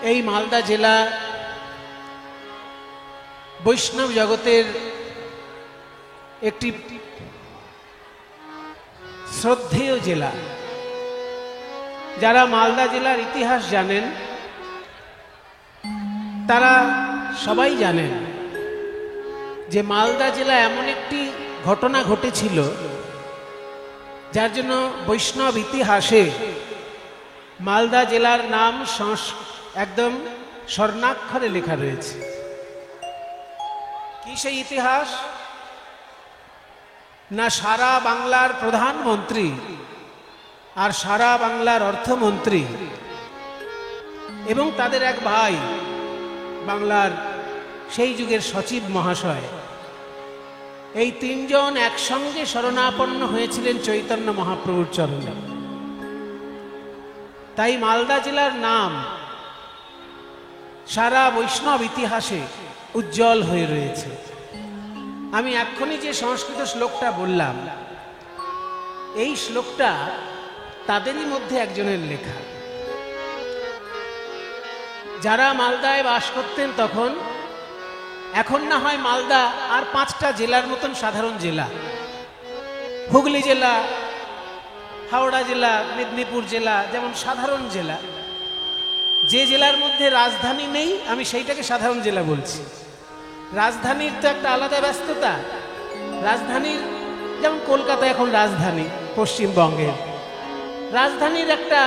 এই মালদা জেলা বৈষ্ণব জগতের একটি শ্রদ্ধেয় জেলা। যারা মালদা জেলার ইতিহাস জানেন তারা সবাই জানেন যে মালদা জেলা এমন একটি ঘটনা ঘটেছিল যার জন্য বৈষ্ণব ইতিহাসে মালদা জেলার নাম একদম স্বর্ণাক্ষরে লেখা রয়েছে। কি সেই ইতিহাস? না সারা বাংলার প্রধানমন্ত্রী আর সারা বাংলার অর্থমন্ত্রী এবং তাদের এক ভাই বাংলার সেই যুগের সচিব মহাশয়, এই তিনজন একসঙ্গে শরণাপন্ন হয়েছিলেন চৈতন্য মহাপ্রভুর চরণে। তাই মালদা জেলার নাম সারা বৈষ্ণব ইতিহাসে উজ্জ্বল হয়ে রয়েছে। আমি এক্ষুনি যে সংস্কৃত শ্লোকটা বললাম, এই শ্লোকটা তাদেরই মধ্যে একজনের লেখা। যারা মালদায় বাস করতেন তখন, এখন না হয় মালদা আর 5টা জেলার মতন সাধারণ জেলা, হুগলি জেলা, হাওড়া জেলা, মেদিনীপুর জেলা যেমন সাধারণ জেলা। যে জেলার মধ্যে রাজধানী নেই আমি সেইটাকে সাধারণ জেলা বলছি। রাজধানীর তো একটা আলাদা ব্যস্ততা। রাজধানীর যেমন কলকাতা এখন রাজধানী পশ্চিমবঙ্গের, রাজধানীর একটা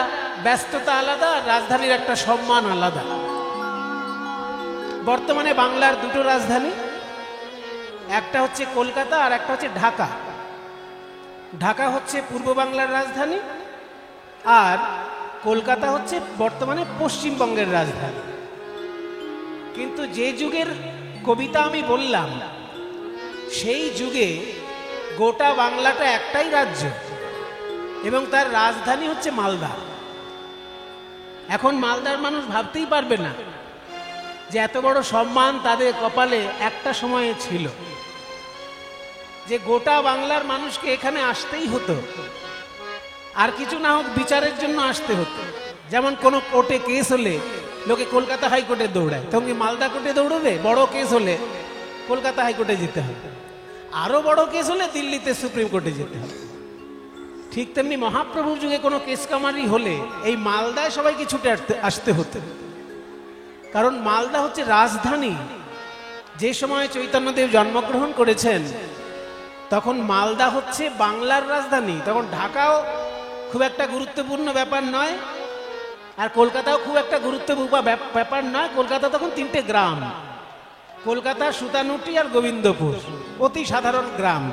ব্যস্ততা আলাদা, রাজধানীর একটা সম্মান আলাদা। বর্তমানে বাংলার দুটো রাজধানী, একটা হচ্ছে কলকাতা আর একটা হচ্ছে ঢাকা। ঢাকা হচ্ছে পূর্ব বাংলার রাজধানী আর কলকাতা হচ্ছে বর্তমানে পশ্চিমবঙ্গের রাজধানী। কিন্তু যে যুগের কবিতা আমি বললাম, সেই যুগে গোটা বাংলাটা একটাই রাজ্য এবং তার রাজধানী হচ্ছে মালদা। এখন মালদার মানুষ ভাবতেই পারবে না যে এত বড় সম্মান তাদের কপালে একটা সময়ে ছিল, যে গোটা বাংলার মানুষকে এখানে আসতেই হতো, আর কিছু না হোক বিচারের জন্য আসতে হতো। যেমন কোনো কোর্টে কেস হলে লোকে কলকাতা হাইকোর্টে দৌড়ায়, তখন কি মালদা কোর্টে দৌড়বে? বড় কেস হলে কলকাতা হাইকোর্টে যেতে হবে, আরো বড় কেস হলে দিল্লিতে সুপ্রিম কোর্টে যেতে হবে। ঠিক তেমনি মহাপ্রভুর যুগে কোনো কেস কামারি হলে এই মালদায় সবাইকে ছুটে আসতে হতো, কারণ মালদা হচ্ছে রাজধানী। যে সময় চৈতন্যদেব জন্মগ্রহণ করেছেন তখন মালদা হচ্ছে বাংলার রাজধানী। তখন ঢাকাও খুব একটা গুরুত্বপূর্ণ ব্যাপার নয় আর কলকাতাও খুব একটা গুরুত্বপূর্ণ ব্যাপার নয়। কলকাতা তখন 3টে গ্রাম, কলকাতা, সুতানুটি আর গোবিন্দপুর, অতি সাধারণ গ্রাম।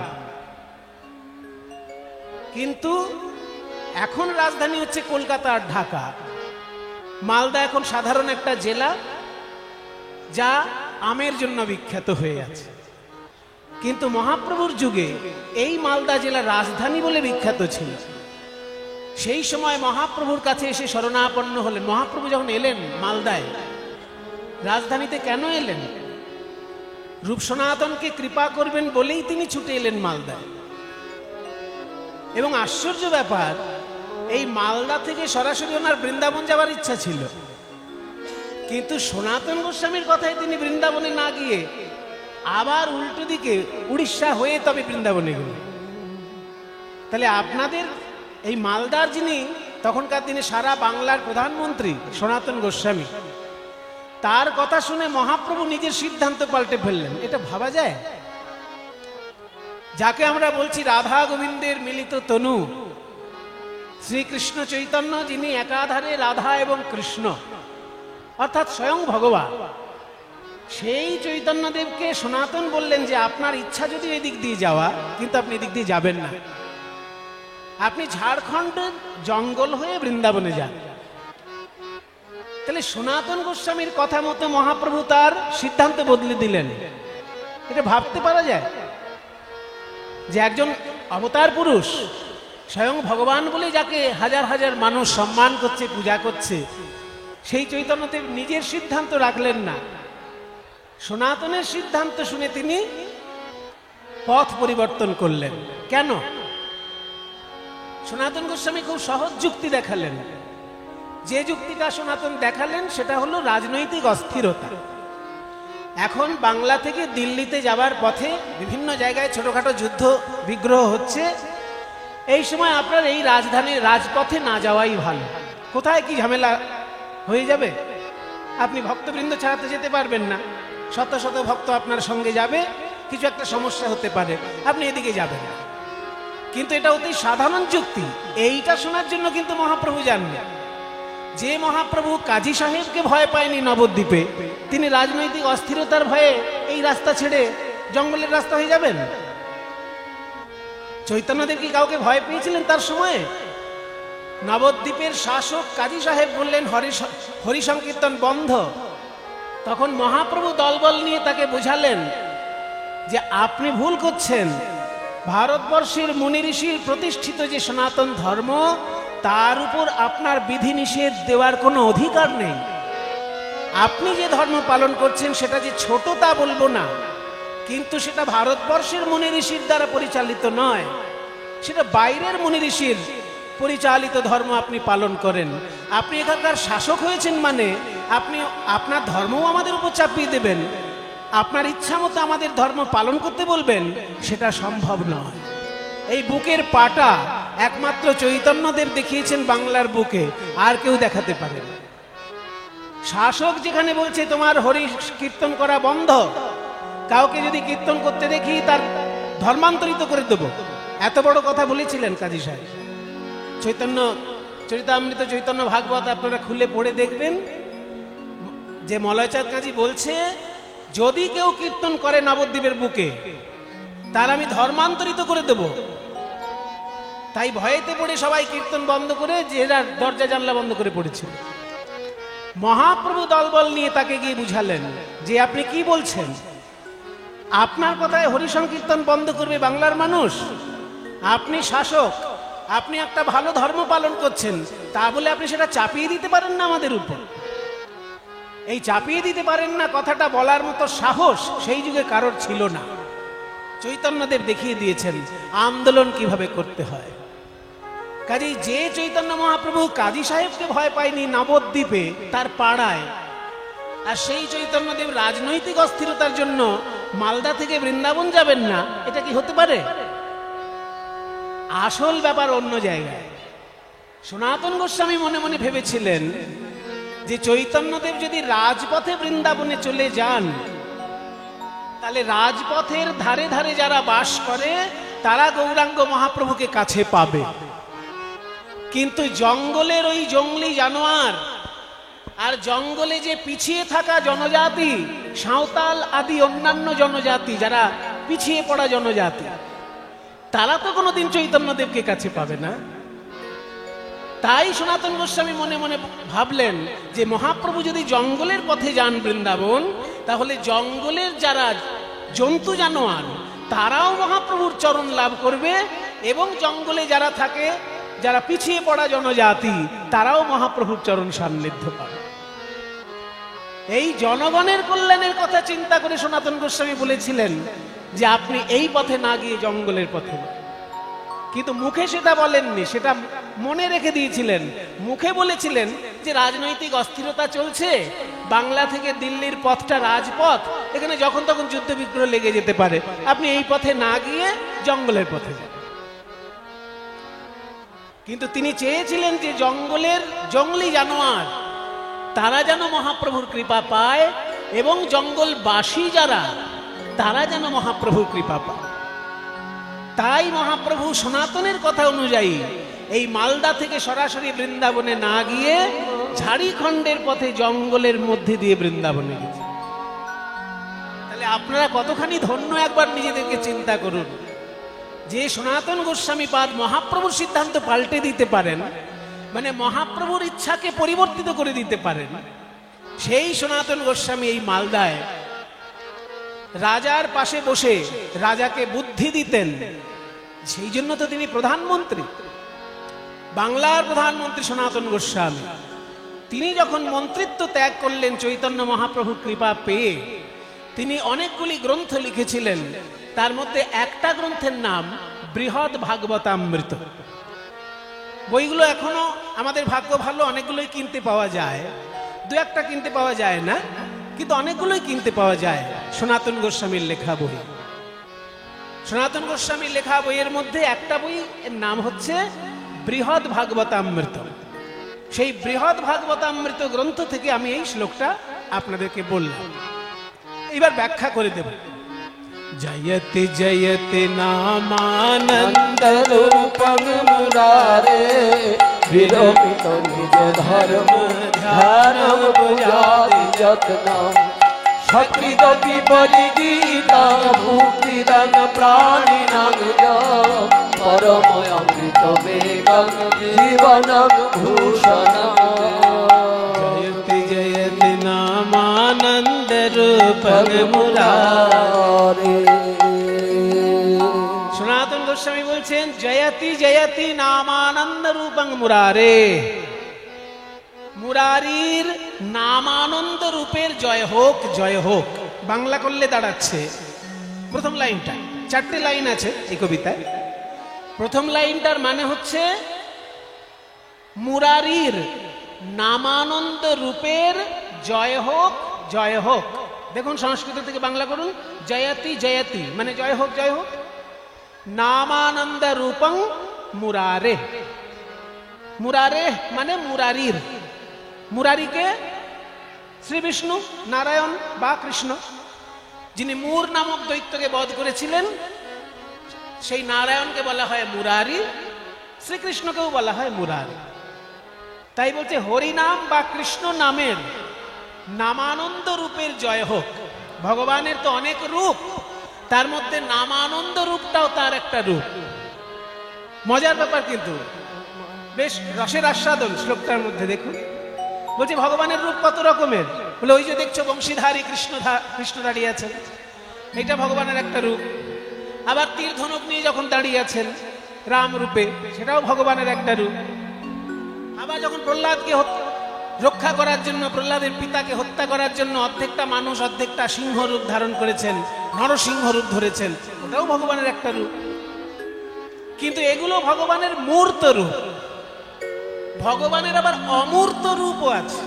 কিন্তু এখন রাজধানী হচ্ছে কলকাতা আর ঢাকা। মালদা এখন সাধারণ একটা জেলা যা আমের জন্য বিখ্যাত হয়ে আছে। কিন্তু মহাপ্রভুর যুগে এই মালদা জেলা রাজধানী বলে বিখ্যাত ছিল। সেই সময় মহাপ্রভুর কাছে এসে শরণাপন্ন হলেন। মহাপ্রভু যখন এলেন মালদায়, রাজধানীতে কেন এলেন? রূপ সনাতনকে কৃপা করবেন বলেই তিনি ছুটে এলেন মালদায়। এবং আশ্চর্য ব্যাপার, এই মালদা থেকে সরাসরি ওনার বৃন্দাবন যাওয়ার ইচ্ছা ছিল, কিন্তু সনাতন গোস্বামীর কথায় তিনি বৃন্দাবনে না গিয়ে আবার উল্টো দিকে উড়িষ্যা হয়ে তবে বৃন্দাবনে গেলেন। তাহলে আপনাদের এই মালদার যিনি তখনকার দিনে সারা বাংলার প্রধানমন্ত্রী সনাতন গোস্বামী, তার কথা শুনে মহাপ্রভু নিজের সিদ্ধান্ত পাল্টে ফেললেন। এটা ভাবা যায়? যাকে আমরা বলছি রাধা গোবিন্দের মিলিত তনু, শ্রীকৃষ্ণ চৈতন্য, যিনি একাধারে রাধা এবং কৃষ্ণ অর্থাৎ স্বয়ং ভগবান, সেই চৈতন্যদেবকে সনাতন বললেন যে আপনার ইচ্ছা যদি এদিক দিয়ে যাওয়া, কিন্তু আপনি এদিক দিয়ে যাবেন না, আপনি ঝাড়খণ্ডের জঙ্গল হয়ে বৃন্দাবনে যান। তাহলে সনাতন গোস্বামীর কথা মতো মহাপ্রভু তার সিদ্ধান্ত বদলে দিলেন। এটা ভাবতে পারা যায় যে একজন অবতার পুরুষ, স্বয়ং ভগবান বলে যাকে হাজার হাজার মানুষ সম্মান করছে, পূজা করছে, সেই চৈতন্যদেব নিজের সিদ্ধান্ত রাখলেন না, সনাতনের সিদ্ধান্ত শুনে তিনি পথ পরিবর্তন করলেন। কেন? সনাতন গোস্বামী খুব সহজ যুক্তি দেখালেন যে যুক্তিটা সনাতন দেখালেন সেটা হলো রাজনৈতিক অস্থিরতা। এখন বাংলা থেকে দিল্লিতে যাবার পথে বিভিন্ন জায়গায় ছোটখাটো যুদ্ধ বিগ্রহ হচ্ছে। এই সময় আপনার এই রাজধানীর রাজপথে না যাওয়াই ভালো। কোথায় কি ঝামেলা হয়ে যাবে, আপনি ভক্তবৃন্দ ছাড়াতে যেতে পারবেন না, শত শত ভক্ত আপনার সঙ্গে যাবে, কিছু একটা সমস্যা হতে পারে, আপনি এদিকে যাবেন না। কিন্তু এটা অতি সাধারণ যুক্তি। এইটা শোনার জন্য কিন্তু মহাপ্রভু যাননি। যে মহাপ্রভু কাজী সাহেবকে ভয় পায়নি নবদ্বীপে, তিনি রাজনৈতিক অস্থিরতার ভয়ে এই রাস্তা ছেড়ে জঙ্গলের রাস্তা হয়ে যাবেন? চৈতন্যদেব কি কাউকে ভয় পেয়েছিলেন তার সময়ে? নবদ্বীপের শাসক কাজী সাহেব বললেন হরি সংকীর্তন বন্ধ। তখন মহাপ্রভু দলবল নিয়ে তাকে বোঝালেন যে আপনি ভুল করছেন। ভারতবর্ষের মুনি ঋষির প্রতিষ্ঠিত যে সনাতন ধর্ম, তার উপর আপনার বিধিনিষেধ দেওয়ার কোনো অধিকার নেই। আপনি যে ধর্ম পালন করছেন সেটা যে ছোট তা বলবো না, কিন্তু সেটা ভারতবর্ষের মুনি ঋষির দ্বারা পরিচালিত নয়, সেটা বাইরের মুনি ঋষির পরিচালিত ধর্ম আপনি পালন করেন। আপনি এখানকার শাসক হয়েছেন মানে আপনি আপনার ধর্মও আমাদের উপর চাপিয়ে দেবেন, আপনার ইচ্ছা মতো আমাদের ধর্ম পালন করতে বলবেন, সেটা সম্ভব নয়। এই বুকের পাটা একমাত্র চৈতন্যদেব দেখিয়েছেন বাংলার বুকে, আর কেউ দেখাতে পারে না। শাসক যেখানে বলছে তোমার হরি কীর্তন করা বন্ধ, কাউকে যদি কীর্তন করতে দেখি তার ধর্মান্তরিত করে দেব, এত বড় কথা বলেছিলেন কাজী সাহেব। চৈতন্য চরিতামৃত, চৈতন্য ভাগবত আপনারা খুলে পড়ে দেখবেন যে মলয়চাঁদ কাজী বলছে যদি কেউ কীর্তন করে নবদ্বীপের বুকে তার আমি ধর্মান্তরিত করে দেব। তাই ভয়েতে পড়ে সবাই কীর্তন বন্ধ করে যেরা দরজা জানলা বন্ধ করে পড়েছিল। মহাপ্রভু দলবল নিয়ে তাকে গিয়ে বুঝালেন যে আপনি কি বলছেন, আপনার কথায় হরি সংকীর্তন বন্ধ করবে বাংলার মানুষ? আপনি শাসক, আপনি একটা ভালো ধর্ম পালন করছেন, তা বলে আপনি সেটা চাপিয়ে দিতে পারেন না আমাদের উপর। এই চাপিয়ে দিতে পারেন না কথাটা বলার মতো সাহস সেই যুগে কারোর ছিল না। চৈতন্যদেব দেখিয়ে দিয়েছেন আন্দোলন কিভাবে করতে হয়। কাজেই যে চৈতন্য মহাপ্রভু কাজী সাহেবকে ভয় পায়নি নবদ্বীপে তার পাড়ায়, আর সেই চৈতন্যদেব রাজনৈতিক অস্থিরতার জন্য মালদা থেকে বৃন্দাবন যাবেন না, এটা কি হতে পারে? আসল ব্যাপার অন্য জায়গায়। সনাতন গোস্বামী মনে মনে ভেবেছিলেন যে চৈতন্যদেব যদি রাজপথে বৃন্দাবনে চলে যান, তাহলে রাজপথের ধারে ধারে যারা বাস করে তারা গৌরাঙ্গ মহাপ্রভুকে কাছে পাবে। কিন্তু জঙ্গলের ওই জঙ্গলি জানোয়ার আর জঙ্গলে যে পিছিয়ে থাকা জনজাতি, সাঁওতাল আদি অন্যান্য জনজাতি, যারা পিছিয়ে পড়া জনজাতি, তারা তো কোনোদিন চৈতন্যদেবকে কাছে পাবে না। তাই সনাতন গোস্বামী মনে মনে ভাবলেন যে মহাপ্রভু যদি জঙ্গলের পথে যান বৃন্দাবন, তাহলে জঙ্গলের যারা জন্তু জানোয়ার তারাও মহাপ্রভুর চরণ লাভ করবে, এবং জঙ্গলে যারা থাকে, যারা পিছিয়ে পড়া জনজাতি, তারাও মহাপ্রভুর চরণ সান্নিধ্য পাবে। এই জনগণের কল্যাণের কথা চিন্তা করে সনাতন গোস্বামী বলেছিলেন যে আপনি এই পথে না গিয়ে জঙ্গলের পথে। কিন্তু মুখে সেটা বলেননি, সেটা মনে রেখে দিয়েছিলেন। মুখে বলেছিলেন যে রাজনৈতিক অস্থিরতা চলছে, বাংলা থেকে দিল্লির পথটা রাজপথ, এখানে যখন তখন যুদ্ধ বিগ্রহ লেগে যেতে পারে, আপনি এই পথে না গিয়ে জঙ্গলের পথে যান। কিন্তু তিনি চেয়েছিলেন যে জঙ্গলের জঙ্গলি জানোয়ার তারা যেন মহাপ্রভুর কৃপা পায়, এবং জঙ্গলবাসী যারা তারা যেন মহাপ্রভুর কৃপা পায়। তাই মহাপ্রভু সনাতনের কথা অনুযায়ী এই মালদা থেকে সরাসরি বৃন্দাবনে না গিয়ে ঝাড়িখণ্ডের পথে জঙ্গলের মধ্যে দিয়ে বৃন্দাবনে গেছে। তাহলে আপনারা কতখানি ধন্য একবার নিজেদেরকে চিন্তা করুন যে সনাতন গোস্বামী পাদ মহাপ্রভুর সিদ্ধান্ত পাল্টে দিতে পারেন, মানে মহাপ্রভুর ইচ্ছাকে পরিবর্তিত করে দিতে পারেন। সেই সনাতন গোস্বামী এই মালদায় রাজার পাশে বসে রাজাকে বুদ্ধি দিতেন। সেই জন্য তো তিনি প্রধানমন্ত্রী, বাংলার প্রধানমন্ত্রী সনাতন গোস্বামী। তিনি যখন মন্ত্রিত্ব ত্যাগ করলেন চৈতন্য মহাপ্রভুর কৃপা পেয়ে, তিনি অনেকগুলি গ্রন্থ লিখেছিলেন। তার মধ্যে একটা গ্রন্থের নাম বৃহৎ ভাগবতামৃত। বইগুলো এখনো আমাদের ভাগ্য ভালো, অনেকগুলোই কিনতে পাওয়া যায়, দু একটা কিনতে পাওয়া যায় না, কিন্তু অনেকগুলোই কিনতে পাওয়া যায় সনাতন গোস্বামীর লেখা বই। সনাতন গোস্বামীর লেখা বইয়ের মধ্যে একটা বই এর নাম হচ্ছে বৃহৎ ভাগবতামৃত। সেই বৃহৎ ভাগবতামৃত গ্রন্থ থেকে আমি এই শ্লোকটা আপনাদেরকে বললাম, এবার ব্যাখ্যা করে দেব। জয়তি জয়তি নামানন্দ রূপং মুরারে বিরমিত নিজ ধর্ম ধ্যানম বুঝাতি যত্নম সকৃদপি পরিগীতা মুক্তিদান প্রাণিনাং পরম অমৃত বেগং জীবনং ভূষণম। জয়তি জয়তি নামানন্দ রূপং মুরারে। সনাতন গোস্বামী বলছেন জয়তি জয়তি নামানন্দ রূপং মুরারে। মুরারির নামানন্দ রূপের জয় হোক, জয় হোক। বাংলা করলে দাঁড়াচ্ছে প্রথম লাইনটা, চারটে লাইন আছে এই কবিতায়। প্রথম লাইনটার মানে হচ্ছে মুরারির নামানন্দ রূপের জয় হোক, জয় হোক। দেখুন সংস্কৃত থেকে বাংলা করুন, জয়তি জয়তি মানে জয় হোক, জয় হোক। নামানন্দ রূপং মুরারে। মুরারে মানে মুরারির। মুরারিকে শ্রী বিষ্ণু, নারায়ণ বা কৃষ্ণ, যিনি মূর নামক দৈত্যকে বধ করেছিলেন, সেই নারায়ণকে বলা হয় মুরারি, শ্রীকৃষ্ণকেও বলা হয় মুরারি। তাই বলছে হরিনাম বা কৃষ্ণ নামের নামানন্দ রূপের জয় হোক। ভগবানের তো অনেক রূপ, তার মধ্যে নামানন্দ রূপটাও তার একটা রূপ। মজার ব্যাপার কিন্তু, বেশ রসের আস্বাদন শ্লোকটার মধ্যে। দেখুন বলছে ভগবানের রূপ কত রকমের। বলে ওই যে দেখছো বংশীধারী কৃষ্ণ দাঁড়িয়ে আছেন, এটা ভগবানের একটা রূপ। আবার তীর ধনুক নিয়ে যখন দাঁড়িয়ে আছেন রাম রূপে, সেটাও ভগবানের একটা রূপ। আবার যখন প্রহ্লাদকে রক্ষা করার জন্য, প্রহ্লাদের পিতাকে হত্যা করার জন্য অর্ধেকটা মানুষ অর্ধেকটা সিংহ রূপ ধারণ করেছেন, নরসিংহ রূপ ধরেছেন, ওটাও ভগবানের একটা রূপ। কিন্তু এগুলো ভগবানের মূর্ত রূপ। ভগবানের আবার অমূর্ত রূপও আছে,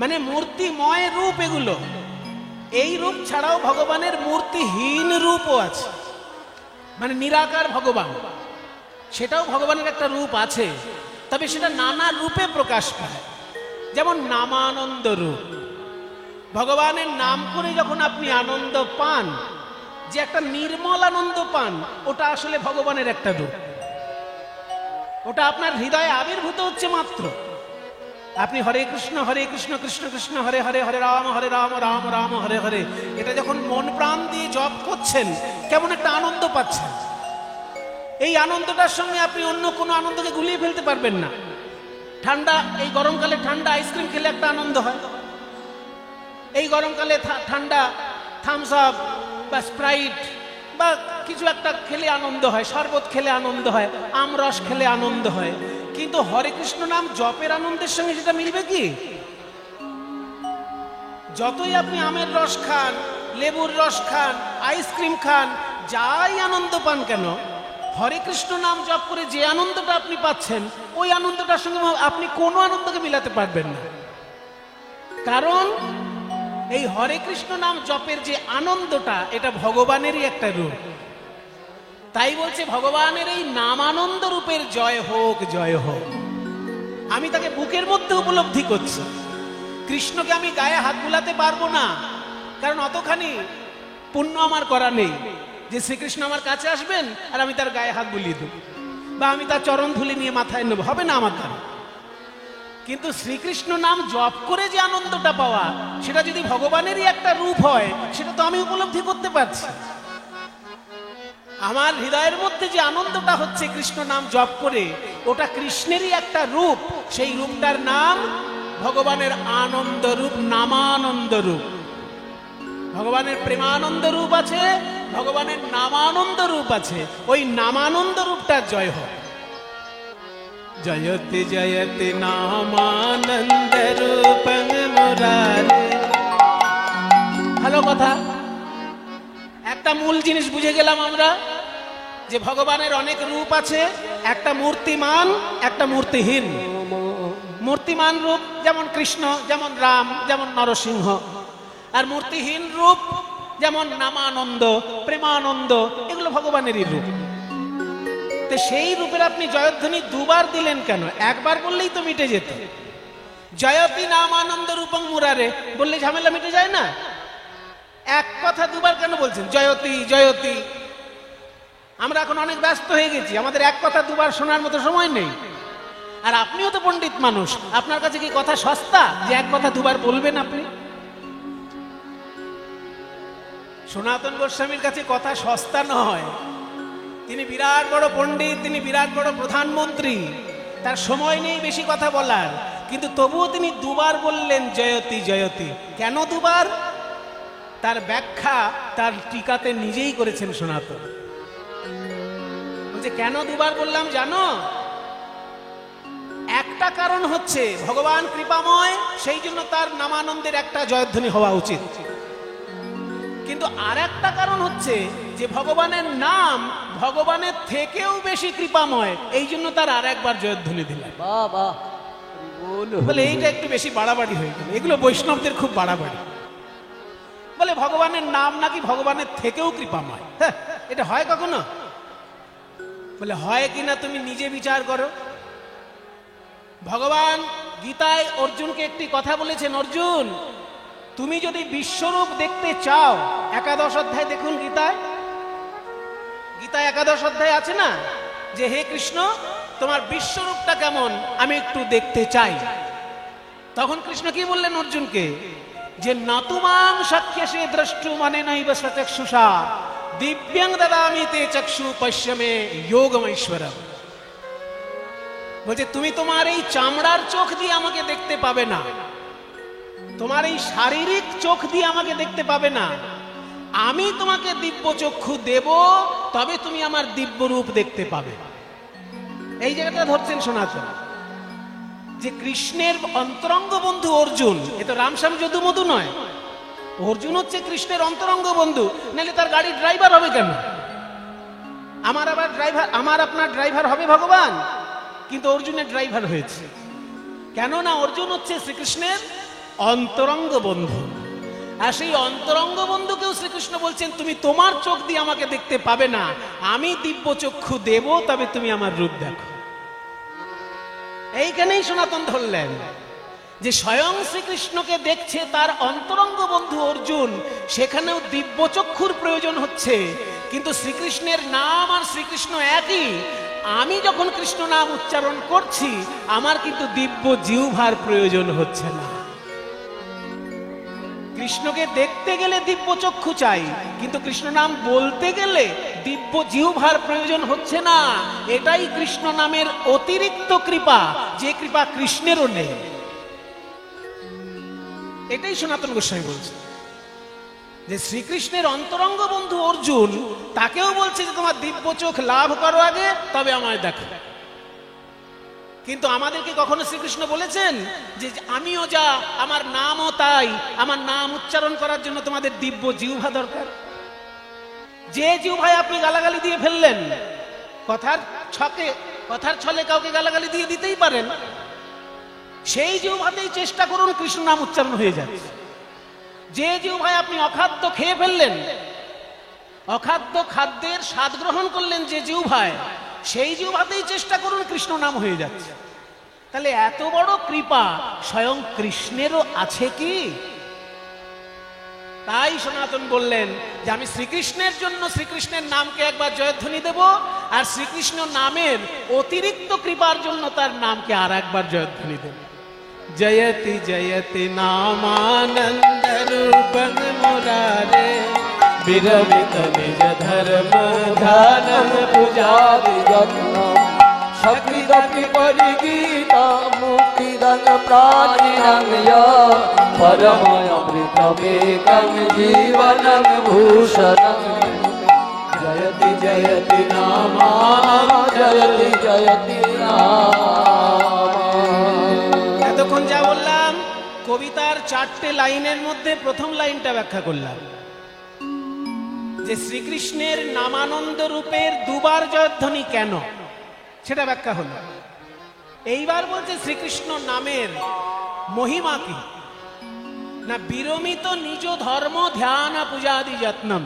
মানে মূর্তিময় রূপ এগুলো। এই রূপ ছাড়াও ভগবানের মূর্তিহীন রূপও আছে, মানে নিরাকার ভগবান, সেটাও ভগবানের একটা রূপ আছে। তবে সেটা নানা রূপে প্রকাশ পায়। যেমন নামানন্দ রূপ, ভগবানের নাম করে যখন আপনি আনন্দ পান, যে একটা নির্মল আনন্দ পান, ওটা আসলে ভগবানের একটা রূপ। ওটা আপনার হৃদয়ে আবির্ভূত হচ্ছে মাত্র। আপনি হরে কৃষ্ণ কৃষ্ণ কৃষ্ণ হরে হরে, হরে রাম রাম রাম হরে হরে, এটা যখন মন প্রাণ দিয়ে জপ করছেন, কেমন একটা আনন্দ পাচ্ছেন। এই আনন্দটার সঙ্গে আপনি অন্য কোনো আনন্দকে গুলিয়ে ফেলতে পারবেন না। ঠান্ডা, এই গরমকালে ঠান্ডা আইসক্রিম খেলে একটা আনন্দ হয়, এই গরমকালে ঠান্ডা থামস আপ বা স্প্রাইট বা কিছু একটা খেলে আনন্দ হয়, শরবত খেলে আনন্দ হয়, আমরস খেলে আনন্দ হয়। কিন্তু হরে কৃষ্ণ নাম জপের আনন্দের সঙ্গে সেটা মিলবে কি? যতই আপনি আমের রস খান, লেবুর রস খান, আইসক্রিম খান, যাই আনন্দ পান কেন, হরে কৃষ্ণ নাম জপ করে যে আনন্দটা আপনি পাচ্ছেন, ওই আনন্দটার সঙ্গে আপনি কোনো আনন্দকে মিলাতে পারবেন না। কারণ এই হরে কৃষ্ণ নাম জপের যে আনন্দটা, এটা ভগবানেরই একটা রূপ। তাই বলছে ভগবানের এই নামানন্দ রূপের জয় হোক, জয় হোক। আমি তাকে বুকের মধ্যে উপলব্ধি করছি। কৃষ্ণকে আমি গায়ে হাত বুলাতে পারবো না, কারণ অতখানি পুণ্য আমার করা নেই যে শ্রীকৃষ্ণ আমার কাছে আসবেন আর আমি তার গায়ে হাত বুলিয়ে দেব, বা আমি তার চরণ ধুলি নিয়ে মাথায় নেব, হবে না আমার দ্বারা। কিন্তু শ্রীকৃষ্ণ নাম জপ করে যে আনন্দটা পাওয়া, সেটা যদি ভগবানেরই একটা রূপ হয়, সেটা তো আমি উপলব্ধি করতে পারছি। আমার হৃদয়ের মধ্যে যে আনন্দটা হচ্ছে কৃষ্ণ নাম জপ করে, ওটা কৃষ্ণেরই একটা রূপ। সেই রূপটার নাম ভগবানের আনন্দ রূপ, নামানন্দ রূপ। ভগবানের প্রেমানন্দ রূপ আছে, ভগবানের নামানন্দ রূপ আছে। ওই নামানন্দ রূপটার জয় হোক। জয়তি জয়তি নামানন্দ রূপং মুরারে। ভালো কথা, একটা মূল জিনিস বুঝে গেলাম আমরা। যে ভগবানের অনেক রূপ আছে, একটা মূর্তিমান, একটা মূর্তিহীন। মূর্তিমান রূপ যেমন কৃষ্ণ, যেমন রাম, যেমন নরসিংহ। আর মূর্তিহীন রূপ যেমন নামানন্দ, প্রেমানন্দ, এগুলো ভগবানেরই রূপ। তো সেই রূপের আপনি জয়ধ্বনি দুবার দিলেন কেন? একবার বললেই তো মিটে যেত। জয়তি নামানন্দ রূপং মুরারে বললে ঝামেলা মিটে যায় না? এক কথা দুবার কেন বলছেন জয়তি জয়তি? আমরা এখন অনেক ব্যস্ত হয়ে গেছি, আমাদের এক কথা দুবার শোনার মতো সময় নেই। আর আপনিও তো পণ্ডিত মানুষ, আপনার কাছে কি কথা সস্তা যে এক কথা দুবার বলবেন আপনি? সনাতন গোস্বামীর কাছে কথা সস্তা নয়। তিনি বিরাট বড় পণ্ডিত, তিনি বিরাট বড় প্রধানমন্ত্রী, তার সময় নেই বেশি কথা বলার, কিন্তু তবুও তিনি দুবার বললেন জয়তি জয়তি। কেন দুবার? তার ব্যাখ্যা তার টিকাতে নিজেই করেছেন সনাতন। বলছে কেন দুবার বললাম জানো? একটা কারণ হচ্ছে ভগবান কৃপাময়, সেই জন্য তার নামানন্দের একটা জয়ধ্বনি হওয়া উচিত। কিন্তু আর একটা কারণ হচ্ছে যে ভগবানের নাম ভগবানের থেকেও বেশি কৃপাময়, এই জন্য তার আর একবার জয়ধ্বনি দিলেন। বলে এইটা একটু বেশি বাড়াবাড়ি হয়ে গেল, এগুলো বৈষ্ণবদের খুব বাড়াবাড়ি। বলে ভগবানের নাম নাকি ভগবানের থেকেও কৃপাময়। হ্যাঁ, এটা হয় কখনো? বলে হয় কিনা তুমি নিজে বিচার করো। ভগবান গীতায় অর্জুনকে একটি কথা বলেছেন, অর্জুন তুমি যদি বিশ্বরূপ দেখতে চাও, একাদশ অধ্যায় দেখুন গীতায়। গীতায় একাদশ অধ্যায় আছে না, যে হে কৃষ্ণ তোমার বিশ্বরূপটা কেমন আমি একটু দেখতে চাই। তখন কৃষ্ণ কি বললেন অর্জুনকে, যে নাতুমাং শক্যসে দ্রষ্টু মানে নৈব সচক্ষুষা দিব্যাং দদামি তে চক্ষু পশ্যমে যোগমৈশ্বরম। বলছে তুমি তোমার এই চামড়ার চোখ দিয়ে আমাকে দেখতে পাবে না, তোমার এই শারীরিক চোখ দিয়ে আমাকে দেখতে পাবে না, আমি তোমাকে দিব্য চক্ষু দেব, তবে তুমি আমার দিব্য রূপ দেখতে পাবে। এই জায়গাটা ধরছেন সনাতন, যে কৃষ্ণের অন্তরঙ্গ বন্ধু অর্জুন, এ তো রামশ্যাম যদুমধু নয়, অর্জুন হচ্ছে কৃষ্ণের অন্তরঙ্গ বন্ধু, নাহলে তার গাড়ির ড্রাইভার হবে কেন? আমার আবার ড্রাইভার, আমার আপনার ড্রাইভার হবে ভগবান, কিন্তু অর্জুনের ড্রাইভার হয়েছে কেন? না, অর্জুন হচ্ছে শ্রীকৃষ্ণের অন্তরঙ্গ বন্ধু। আর সেই অন্তরঙ্গ বন্ধুকেও শ্রীকৃষ্ণ বলছেন তুমি তোমার চোখ দিয়ে আমাকে দেখতে পাবে না, আমি দিব্য চক্ষু দেব, তবে তুমি আমার রূপ দেখো। এইখানেই সনাতন ধরলেন যে স্বয়ং শ্রীকৃষ্ণকে দেখছে তার অন্তরঙ্গ বন্ধু অর্জুন, সেখানেও দিব্য চক্ষুর প্রয়োজন হচ্ছে। কিন্তু শ্রীকৃষ্ণের নাম আর শ্রীকৃষ্ণ একই। আমি যখন কৃষ্ণ নাম উচ্চারণ করছি, আমার কিন্তু দিব্য জিহ্বার প্রয়োজন হচ্ছে না। কৃষ্ণকে দেখতে গেলে দিব্য চক্ষু চাই, কিন্তু কৃষ্ণ নাম বলতে গেলে দিব্য জিহ্বার প্রয়োজন হচ্ছে না। এটাই কৃষ্ণ নামের অতিরিক্ত কৃপা, যে কৃপা কৃষ্ণেরও নেই। এটাই সনাতন গোস্বামী বলছে, যে শ্রীকৃষ্ণের অন্তরঙ্গ বন্ধু অর্জুন, তাকেও বলছে যে তোমার দিব্য চোখ লাভ করো আগে, তবে আমায় দেখো। কিন্তু আমাদেরকে কখনো শ্রীকৃষ্ণ বলেছেন যে আমিও যা, আমার নামও তাই, আমার নাম উচ্চারণ করার জন্য তোমাদের দিব্য জিহ্বা দরকার? যে জিহ্বায় আপনি গালাগালি দিয়ে ফেললেন, কথার ছলে কাউকে গালাগালি দিয়ে দিতেই পারেন, সেই জিহ্বাতেই চেষ্টা করুন কৃষ্ণ নাম উচ্চারণ হয়ে যাচ্ছে। যে জিহ্বায় আপনি অখাদ্য খেয়ে ফেললেন, অখাদ্য খাদ্যের স্বাদ গ্রহণ করলেন যে জিহ্বায়, সেই জিহ্বাতেই চেষ্টা করুন কৃষ্ণ নাম হয়ে যাচ্ছে। তাহলে এত বড় কৃপা স্বয়ং কৃষ্ণেরও আছে কি? তাই সনাতন বললেন যে আমি শ্রীকৃষ্ণের জন্য শ্রীকৃষ্ণের নামকে একবার জয়ধ্বনি দেব, আর শ্রীকৃষ্ণ নামের অতিরিক্ত কৃপার জন্য তার নামকে আর একবার জয়ধ্বনি দেব। জয়তি জয়তি নামানন্দ রূপং মুরারে বিরমিত নিজ ধর্ম ধ্যানং পূজাদি যত্নম শক্তিদপি পরিগীতা মুক্তিদং প্রাণিনং পরমমৃতমেকং জীবনং ভূষণং জয়তি জয়তি নামা জয়তি জয়তি নামা। এতক্ষণ যা বললাম কবিতার 4টে লাইনের মধ্যে প্রথম লাইনটা ব্যাখ্যা করলাম, যে শ্রীকৃষ্ণের নামানন্দ রূপের দুবার জয়ধ্বনি কেন, সেটা ব্যাখ্যা হলো। এইবার বলছে শ্রীকৃষ্ণ নামের মহিমা কি না, বিরমিত নিজ ধর্ম ধ্যান পূজাদি যত্নম।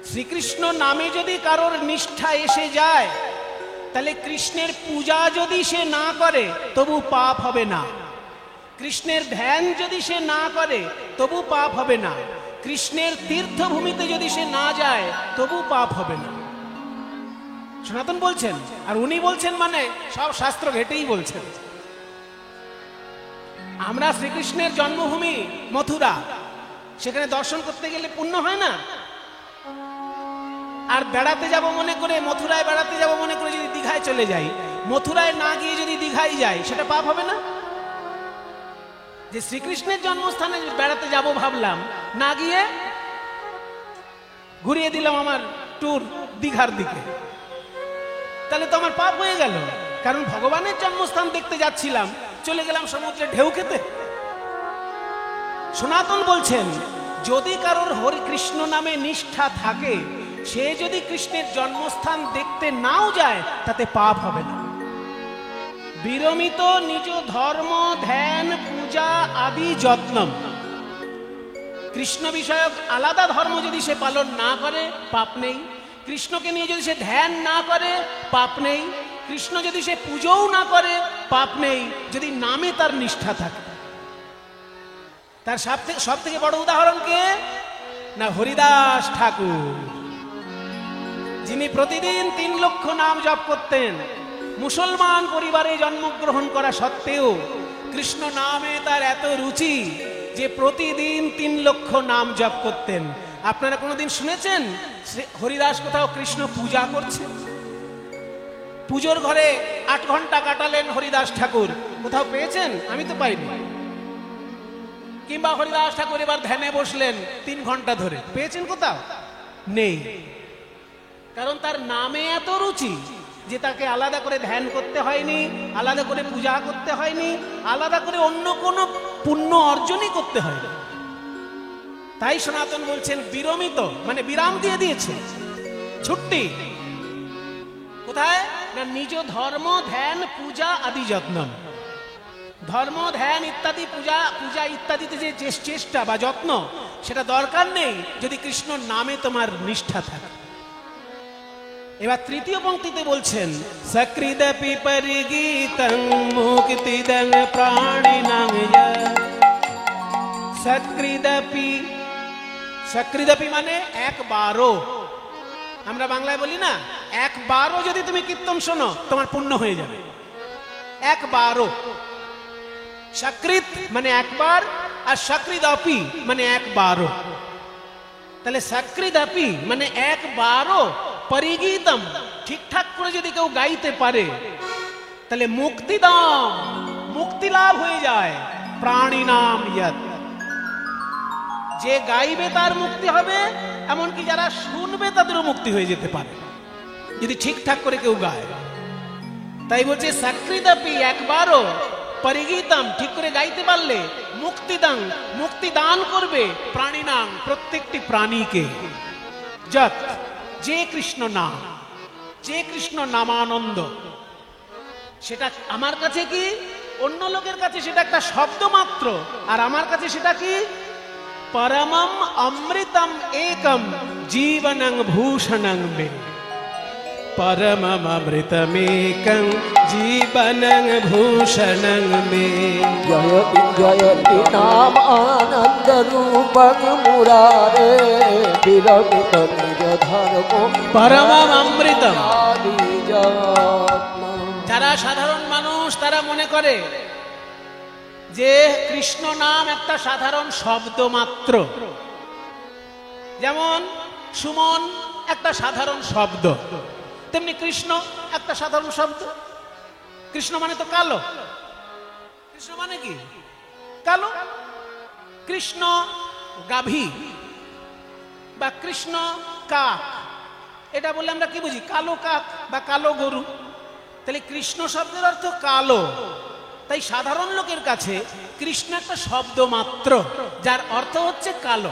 শ্রীকৃষ্ণ নামে যদি কারোর নিষ্ঠা এসে যায়, তাহলে কৃষ্ণের পূজা যদি সে না করে তবু পাপ হবে না, কৃষ্ণের ধ্যান যদি সে না করে তবু পাপ হবে না, কৃষ্ণের তীর্থভূমিতে যদি সে না যায় তবু পাপ হবে না। সনাতন বলছেন, আর উনি বলছেন মানে সব শাস্ত্র ঘেটেই বলছেন। আমরা শ্রীকৃষ্ণের জন্মভূমি মথুরা, সেখানে দর্শন করতে গেলে পুণ্য হয় না? আর বেড়াতে যাব মনে করে, মথুরায় বেড়াতে যাব মনে করে যদি দীঘায় চলে যাই, মথুরায় না গিয়ে যদি দীঘায় যাই, সেটা পাপ হবে না? যে শ্রীকৃষ্ণের জন্মস্থানে বেড়াতে যাব ভাবলাম, না গিয়ে ঘুরিয়ে দিলাম আমার ট্যুর দীঘার দিকে, তাহলে তো আমার পাপ হয়ে গেল। কারণ ভগবানের জন্মস্থান দেখতে যাচ্ছিলাম, চলে গেলাম সমুদ্রে ঢেউ খেতে। সনাতন বলছেন, যদি কারোর হরি কৃষ্ণ নামে নিষ্ঠা থাকে, সে যদি কৃষ্ণের জন্মস্থান দেখতে নাও যায়, তাতে পাপ হবে না। বিরমিত নিজ ধর্ম ধ্যান পূজা আদি যত্নম। কৃষ্ণ বিষয়ক আলাদা ধর্ম যদি সে পালন না করে, পাপ নেই। কৃষ্ণকে নিয়ে যদি সে ধ্যান না করে, পাপ নেই। কৃষ্ণ যদি সে পুজোও না করে, পাপ নেই, যদি নামে তার নিষ্ঠা থাকে। তার সব থেকে বড় উদাহরণ কে না, হরিদাস ঠাকুর, যিনি প্রতিদিন 3 লক্ষ নাম জপ করতেন। মুসলমান পরিবারে জন্মগ্রহণ করা সত্ত্বেও কৃষ্ণ নামে তার এত রুচি যে প্রতিদিন 3 লক্ষ নাম জপ করতেন। আপনারা কোনোদিন শুনেছেন হরিদাস কোথাও কৃষ্ণ পূজা করছে? পুজোর ঘরে 8 ঘন্টা কাটালেন হরিদাস ঠাকুর, কোথাও পেয়েছেন? আমি তো পাইনি। কিংবা হরিদাস ঠাকুর এবার ধ্যানে বসলেন 3 ঘন্টা ধরে, পেয়েছেন কোথাও? নেই। কারণ তার নামে এত রুচি যে তাকে আলাদা করে ধ্যান করতে হয়নি, আলাদা করে পূজা করতে হয়নি, আলাদা করে অন্য কোনো পুণ্য অর্জনই করতে হয়নি। তাই সনাতন বলছেন বিরমিত, মানে বিরাম দিয়ে দিয়েছে, ছুটি। কোথায় না, নিজ ধর্ম ধ্যান পূজা আদি যত্নম। ধর্ম ধ্যান ইত্যাদি পূজা ইত্যাদিতে যে চেষ্টা বা যত্ন, সেটা দরকার নেই যদি কৃষ্ণ নামে তোমার নিষ্ঠা থাকে। এবার তৃতীয় পংক্তিতে বলছেন, সক্রিদপি পরিগীতং মুক্তিদং প্রাণিনাং যৎ। সক্রিদপি মানে একবারও। আমরা বাংলায় বলি না, একবারও যদি তুমি কীর্তন শোনো তোমার পুণ্য হয়ে যাবে, একবারও। সক্রিত মানে একবার, আর সক্রিদপি মানে একবারও। তাহলে সক্রিদপি মানে একবারও, পরিগীতম ঠিকঠাক করে যদি কেউ গাইতে পারে, তাহলে মুক্তিদাম, মুক্তি লাভ হয়ে যায়। প্রাণিনাম যৎ, যে গাইবে তার মুক্তি হবে, এমনকি যারা শুনবে তাদেরও মুক্তি হয়ে যেতে পারে যদি ঠিকঠাক করে কেউ গায়। তাই বলছে সক্রিদপি একবারও, পরিগীতম ঠিক করে গাইতে পারলে, মুক্তিদাং মুক্তি দান করবে, প্রাণিনাং প্রত্যেকটি প্রাণীকে, যৎ যে কৃষ্ণ নাম, যে কৃষ্ণ নামানন্দ। সেটা আমার কাছে কি, অন্য লোকের কাছে সেটা একটা শব্দ মাত্র, আর আমার কাছে সেটা কি, পরমম অমৃতম একম জীবনং ভূষণং মে। পরমম অমৃতমেকং জীবনং ভূষণং মে। জয়তি জয়তি নাম আনন্দ রূপং মুরারে, বিরমিত নিজ ধর্ম পরমম অমৃতম। আদি যত্ন। যারা সাধারণ মানুষ তারা মনে করে যে কৃষ্ণ নাম একটা সাধারণ শব্দ মাত্র। যেমন সুমন একটা সাধারণ শব্দ, তেমনি কৃষ্ণ একটা সাধারণ শব্দ। কৃষ্ণ মানে তো কালো, কৃষ্ণ মানে কি, কালো। কৃষ্ণ গাভী বা কৃষ্ণ কাক, এটা বলে আমরা কি বুঝি, কালো কাক বা কালো গরু। তাহলে কৃষ্ণ শব্দের অর্থ কালো। তাই সাধারণ লোকের কাছে কৃষ্ণ একটা শব্দ মাত্র, যার অর্থ হচ্ছে কালো।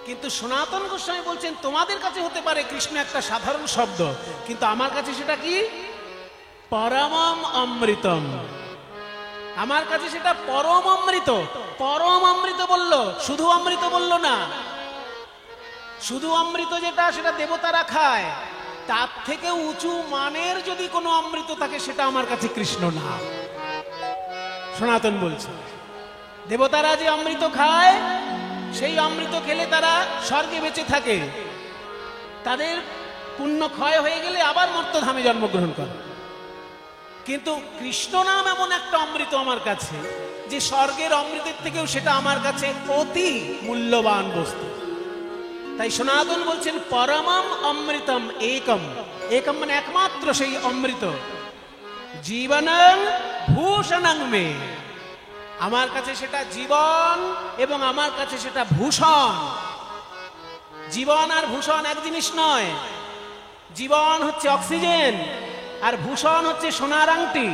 কিন্তু সনাতন গোস্বামী বলছেন তোমাদের কাছে হতে পারে কৃষ্ণ একটা সাধারণ শব্দ, কিন্তু আমার কাছে সেটা কি? পরমম অমৃতম। আমার কাছে সেটা পরম অমৃত। পরম অমৃত বলল, শুধু অমৃত বলল না। শুধু অমৃত যেটা সেটা দেবতারা খায়, তার থেকে উঁচু মানের যদি কোনো অমৃত থাকে সেটা আমার কাছে কৃষ্ণ না। সনাতন বলছে দেবতারা যে অমৃত খায়, সেই অমৃত খেলে তারা স্বর্গে বেঁচে থাকে, তাদের পুণ্য ক্ষয় হয়ে গেলে আবার মর্ত্যধামে জন্মগ্রহণ করে। কিন্তু কৃষ্ণ নাম এমন একটা অমৃত আমার কাছে, যে স্বর্গের অমৃতের থেকেও সেটা আমার কাছে অতি মূল্যবান বস্তু। তাই সনাতন বলছেন পরমম অমৃতম একম। একম মানে একমাত্র সেই অমৃত। জীবনং ভূষণং মে, আমার কাছে সেটা জীবন এবং আমার কাছে সেটা ভূষণ। জীবন আর ভূষণ এক জিনিস নয়। জীবন হচ্ছে অক্সিজেন, আর ভূষণ হচ্ছে সোনার আংটি।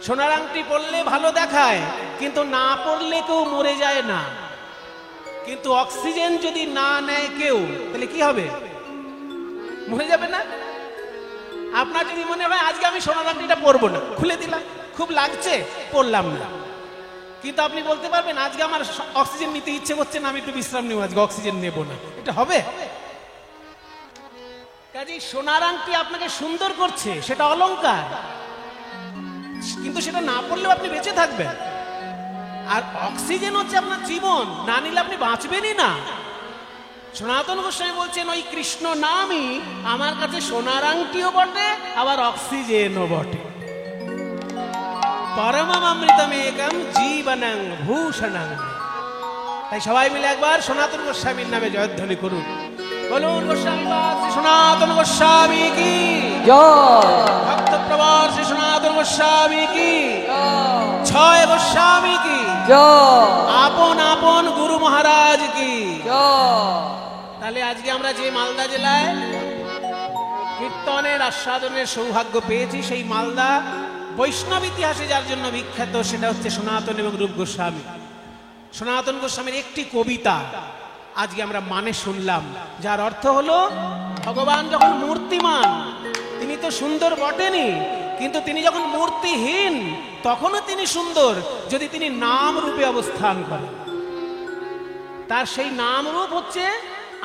সোনার আংটি পরলে ভালো দেখায়, কিন্তু না পরলে কেউ মরে যায় না। কিন্তু অক্সিজেন যদি না নেয় কেউ, তাহলে কি হবে? মরে যাবে না? আপনার যদি মনে হয় আজকে আমি সোনার আংটিটা পরবো না, খুলে দিলাম, খুব লাগছে, পরলাম না, কিন্তু আপনি বলতে পারবেন আজকে আমার অক্সিজেন নিতে ইচ্ছে করছে না, আমি একটু বিশ্রাম নেব, আজকে অক্সিজেন নেব না, এটা হবে? কাজেই সোনার আংটি আপনাকে সুন্দর করছে, সেটা অলংকার, কিন্তু সেটা না পড়লেও আপনি বেঁচে থাকবেন। আর অক্সিজেন হচ্ছে আপনার জীবন, না নিলে আপনি বাঁচবেনই না। সনাতন গোস্বামী বলছেন ওই কৃষ্ণ নামই আমার কাছে সোনার আংটিও বটে, আবার অক্সিজেনও বটে। পরমম অমৃতম একম জীবনং ভূষণং। তাই সবাই মিলে একবার সনাতন গোস্বামীর নামে জয়ধ্বনি করুন। বলুন গোস্বামী শ্রী সনাতন গোস্বামী কি জয়, ভক্ত প্রবর শ্রী সনাতন গোস্বামী কি ছয় গোস্বামী কি জয়, আপন আপন গুরু মহারাজ কি জয়। তাহলে আজকে আমরা যে মালদা জেলায় কীর্তনের আস্বাদনের সৌভাগ্য পেয়েছি, সেই মালদা বৈষ্ণব ইতিহাসে যার জন্য বিখ্যাত, সেটা হচ্ছে সনাতন এবং রূপ গোস্বামী। সনাতন গোস্বামীর একটি কবিতা আজকে আমরা মানে শুনলাম, যার অর্থ হলো ভগবান যখন মূর্তিমান, তিনি তো সুন্দর বটেনি, কিন্তু তিনি যখন মূর্তিহীন তখনও তিনি সুন্দর, যদি তিনি নাম রূপে অবস্থান করেন। তার সেই নাম রূপ হচ্ছে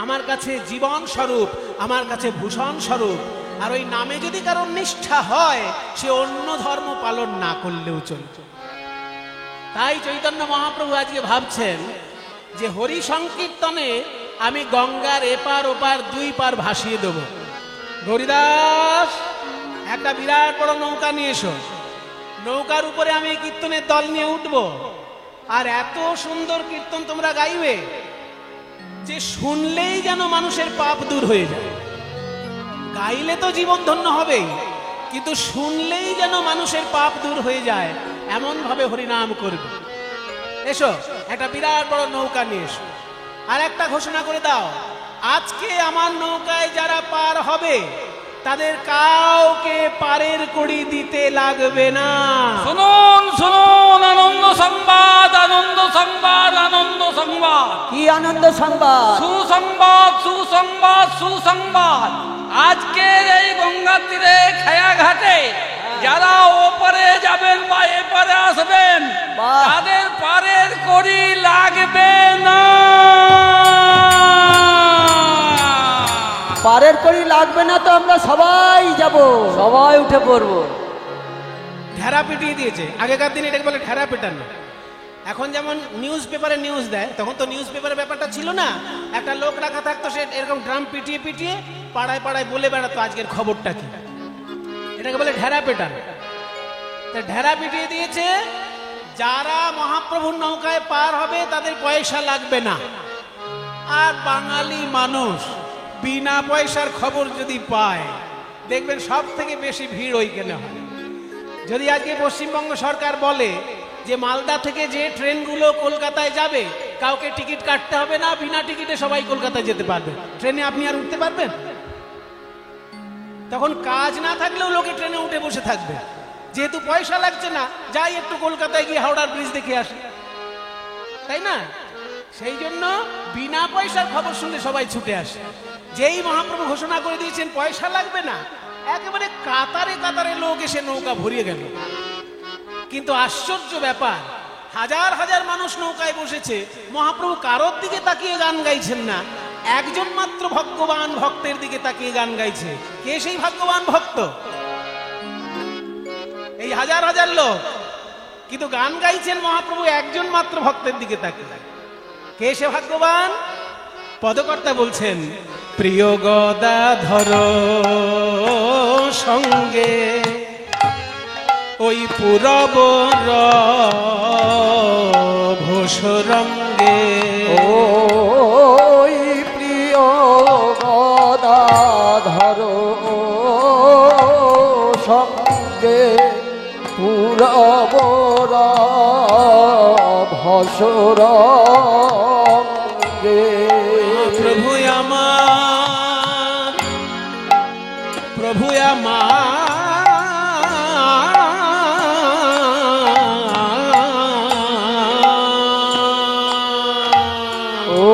আমার কাছে জীবন স্বরূপ, আমার কাছে ভূষণ স্বরূপ। আর ওই নামে যদি কারোর নিষ্ঠা হয়, সে অন্য ধর্ম পালন না করলেও চলবে। তাই চৈতন্য মহাপ্রভু আজকে ভাবছেন যে হরি সংকীর্তনে আমি গঙ্গার এপার ওপার দুই পার ভাসিয়ে দেব। গৌরীদাস, একটা বিরাট বড় নৌকা নিয়ে এসো, নৌকার উপরে আমি কীর্তনের দল নিয়ে উঠবো, আর এত সুন্দর কীর্তন তোমরা গাইবে যে শুনলেই যেন মানুষের পাপ দূর হয়ে যায়। গাইলে তো জীবন ধন্য হবেই, কিন্তু শুনলেই যেন মানুষের পাপ দূর হয়ে যায়, এমন ভাবে হরিনাম করবে। এসো, একটা বিরাট বড় নৌকা নিয়ে এসো, আর একটা ঘোষণা করে দাও, আজকে আমার নৌকায় যারা পার হবে তাদের কাউকে পারের কড়ি দিতে লাগবে না। শুনুন শুনুন, আনন্দ সংবাদ, আনন্দ সংবাদ, আনন্দ সংবাদ। কি আনন্দ সংবাদ? সুসংবাদ, সুসংবাদ, সুসংবাদ। আজকের এই গঙ্গা তীরে খায়া ঘাটে যারা ওপারে যাবেন বা এপারে আসবেন, বাহ। তাদের পারের কড়ি লাগবে না। পারের কড়ি লাগবে না তো আমরা সবাই যাব, সবাই উঠে পড়বো। ঢেরা পিটিয়ে দিয়েছে। আগেকার দিনে এটাকে বলে ঢেরা পেটানো। এখন যেমন নিউজ পেপারে নিউজ দেয়, তখন তো নিউজ পেপারের ব্যাপারটা ছিল না, একটা লোক রাখা থাকতো, সে এরকম ড্রাম পিটিয়ে পিটিয়ে পাড়ায় পাড়ায় বলে বেড়াতো আজকের খবরটা কি। এটাকে বলে ঢেরা পেটানো। তা ঢেরা পিটিয়ে দিয়েছে, যারা মহাপ্রভুর নৌকায় পার হবে তাদের পয়সা লাগবে না। আর বাঙালি মানুষ বিনা পয়সার খবর যদি পায়, দেখবেন সব থেকে বেশি ভিড় ওইখানে হয়। যদি আজকে পশ্চিমবঙ্গ সরকার বলে যে মালদা থেকে যে ট্রেনগুলো কলকাতায় যাবে কাউকে টিকিট কাটতে হবে না, বিনা টিকিটে সবাই কলকাতায় যেতে পারবে, ট্রেনে আপনি আর উঠতে পারবেন? তখন কাজ না থাকলেও লোকে ট্রেনে উঠে বসে থাকবে, যেহেতু পয়সা লাগছে না, যাই একটু কলকাতায় গিয়ে হাওড়ার ব্রিজ দেখে আসে, তাই না? সেই জন্য বিনা পয়সার খবর শুনলে সবাই ছুটে আসে। যেই মহাপ্রভু ঘোষণা করে দিয়েছেন পয়সা লাগবে না, একেবারে কাতারে কাতারে লোক এসে নৌকা ভরিয়ে গেল। কিন্তু আশ্চর্য ব্যাপার, হাজার হাজার মানুষ নৌকায় বসেছে, মহাপ্রভু কারোর দিকে তাকিয়ে গান গাইছেন না, একজন মাত্র ভগবান ভক্তের দিকে তাকিয়ে গান গাইছে। কে সেই ভাগ্যবান ভক্ত? এই হাজার হাজার লোক, কিন্তু গান গাইছেন মহাপ্রভু একজন মাত্র ভক্তের দিকে তাকিয়ে। কে সে ভাগ্যবান? পদকর্তা বলছেন, প্রিয় গদাধর সঙ্গে ওই পুরবর ভোসরঙ্গে, ওই প্রিয় গদাধর সঙ্গে পুরবর ভসরঙ্গে। প্রভু আমার, প্রভু আমার,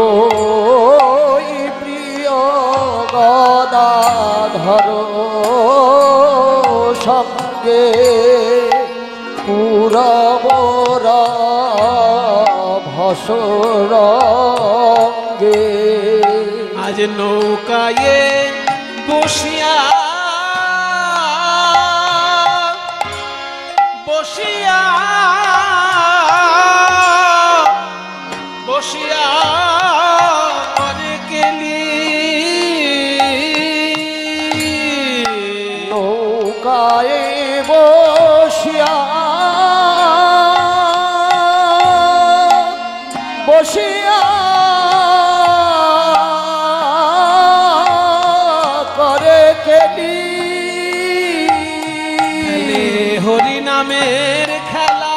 ওই প্রিয় গদাধর সঙ্গে পুরবর ভসরঙ্গে। আজ নৌকায়ে বসিয়া বসিয়া বসিয়া করে কেলি, নৌকায় বসিয়া বসিয়া করে কেলি, হরি নামের খেলা,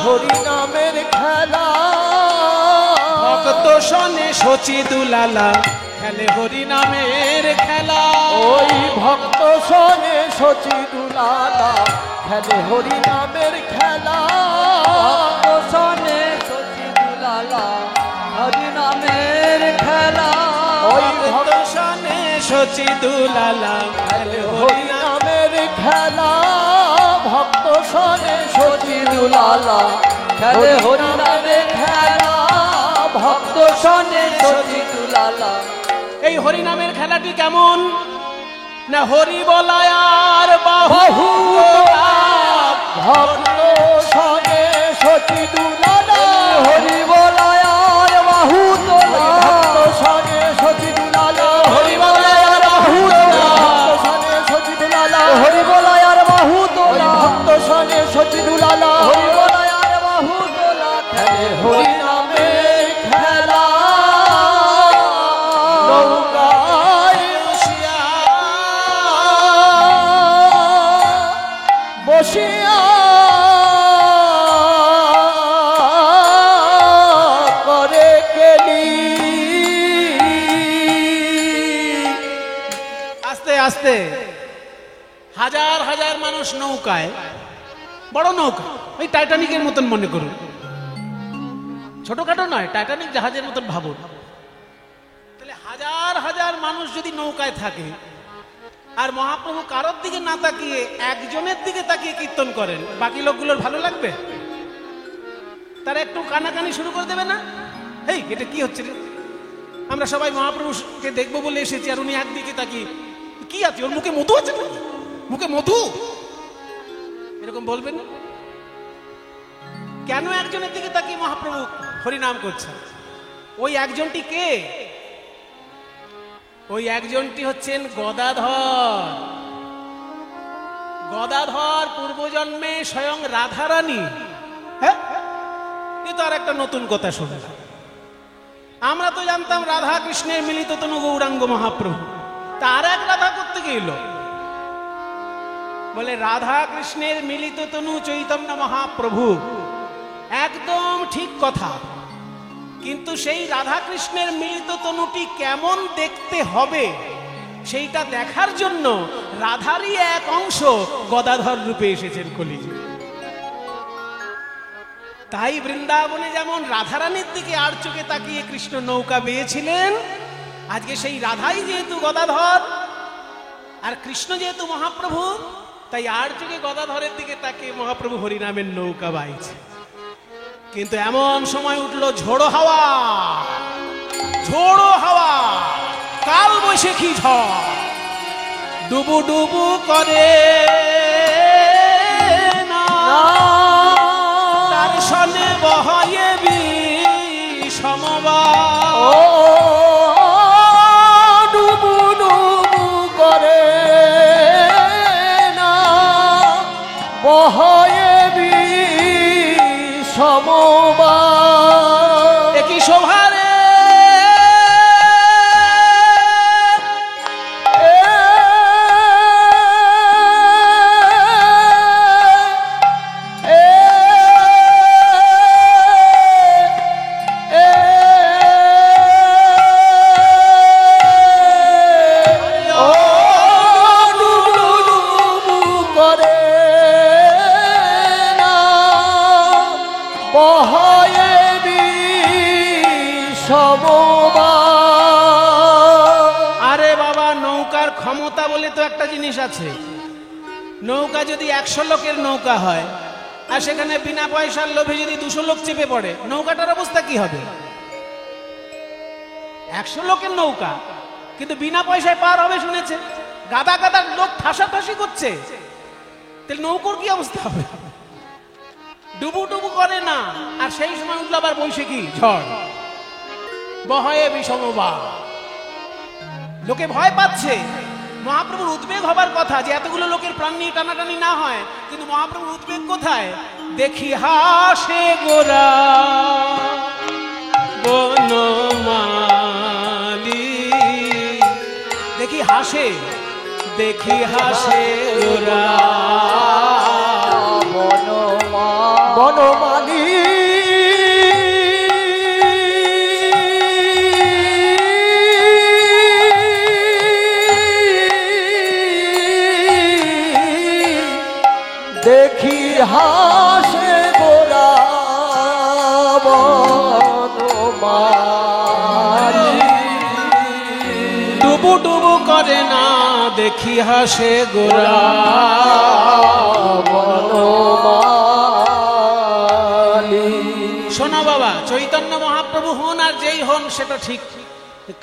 হরি নামের খেলা। ভক্ত শোনে শচী দুলালা, খেলে হরি নামের খেলা। ওই ভক্ত শোনে শচী দুলালা, খেলে হরি নামের খেলা। ভক্ত শোনে শচী দুলালা, হরি নামের খেলা। ওই ভক্ত শোনে শচী দুলালা, খেলে হরি হরি নামের খেলা। ভক্ত শোনে শচী দুলালা, খেলে হরি নামের খেলা। ভক্ত শোনে শচী দুলালা। এই হরি নামের খেলাটি কেমন না, হরি বলায় আর বাহু ভক্ত শোনে শচী দুলালা, হরি বলায় আর বাহু তোলা। ভক্ত শোনে শচী দুলালা, হরি বলায় আর বাহু তোলা। ভক্ত শোনে শচী দুলালা, হরি বলায় আর বাহু তোলা। ভক্ত শোনে শচী দুলালা, হরি বলায় আর বাহু তোলা। খেলে হরি নামের খেলা, নৌকায় বসিয়া করে কেলি। আস্তে আস্তে হাজার হাজার মানুষ নৌকায়, বড় নৌকা, ওই টাইটানিকের মতন মনে করুন, ছোটখাটো নয়, টাইটানিক জাহাজের মতন ভাবুন। তাহলে হাজার হাজার মানুষ যদি নৌকায় থাকে আর মহাপ্রভু কারোর দিকে না তাকিয়ে একজনের দিকে তাকিয়ে কীর্তন করেন, বাকি লোকগুলোর ভালো লাগবে? তারা একটু কানাকানি শুরু করে দেবে না? এই এটা কি হচ্ছে রে, আমরা সবাই মহাপ্রভুকে দেখবো বলে এসেছি আর উনি একদিকে তাকিয়ে কি আছে, ওর মুখে মধু আছে না, মুখে মধু, এরকম বলবেন না? কেন একজনের দিকে তাকিয়ে মহাপ্রভু হরিনাম করছেন? ওই একজনটি কে? ওই একজনটি হচ্ছেন গদাধর। গদাধর পূর্বজন্মে স্বয়ং রাধারানী। হ্যাঁ, কিন্তু আর একটা নতুন কথা শুনলাম। আমরা তো জানতাম রাধা কৃষ্ণের মিলিত তনু গৌরাঙ্গ মহাপ্রভু, তার এক রাধা করতে গেল, বলে রাধা কৃষ্ণের মিলিত তনু চৈতন্য মহাপ্রভু। একদম ঠিক কথা, কিন্তু সেই রাধা কৃষ্ণের মিলিত তনুটি কেমন দেখতে হবে সেইটা দেখার জন্য রাধারই এক অংশ গদাধর রূপে এসেছেন কলিযুগে। তাই বৃন্দাবনে যেমন রাধারানীর দিকে আর চোখে তাকিয়ে কৃষ্ণ নৌকা বেয়েছিলেন, আজকে সেই রাধাই যেহেতু গদাধর আর কৃষ্ণ যেহেতু মহাপ্রভু, তাই আর চোখে গদাধরের দিকে তাকিয়ে মহাপ্রভু হরিনামের নৌকা বাইছে। কিন্তু এমন সময় উঠলো ঝোড়ো হাওয়া, ঝোড়ো হাওয়া, কাল বৈশাখী ঝড়, ডুবু ডুবু করে না তার সনে বহায়ে বিষমবাণ। ও ডুবু ডুবু করে না বহয়ে বিষমবাণ। একই শোভারে ক্ষমতা বলে তো একটা জিনিস আছে। নৌকা যদি 100 লোকের নৌকা হয় আর সেখানে বিনা পয়সার লোভে যদি 200 লোক চেপে পড়ে, নৌকাটার অবস্থা কি হবে? 100 লোকের নৌকা কিন্তু বিনা পয়সায় পার হবে শুনেছে, গাদা গাদা লোক ঠাসাঠাসি করছে, তাহলে নৌকোর কি অবস্থা হবে? ডুবু ডুবু করে না। আর সেই সময় উঠল আবার বৈশাখী ঝড়, বহয়ে বিষমবাণ। লোকে ভয় পাচ্ছে। মহাপ্রভুর উদ্বেগ হবার কথা যে এতগুলো লোকের প্রাণ নিয়ে টানাটানি না হয়, কিন্তু মহাপ্রভুর উদ্বেগ কোথায়? দেখি হাসে গোরা বনমালী, দেখি হাসে, দেখি হাসে গোরা বনমালী। দেখি হাসে গোরা বনমালী। ডুবু ডুবু করে না দেখি হাসে গোরা বনমালী। শোনো বাবা, চৈতন্য মহাপ্রভু হন আর যেই হন সেটা ঠিক,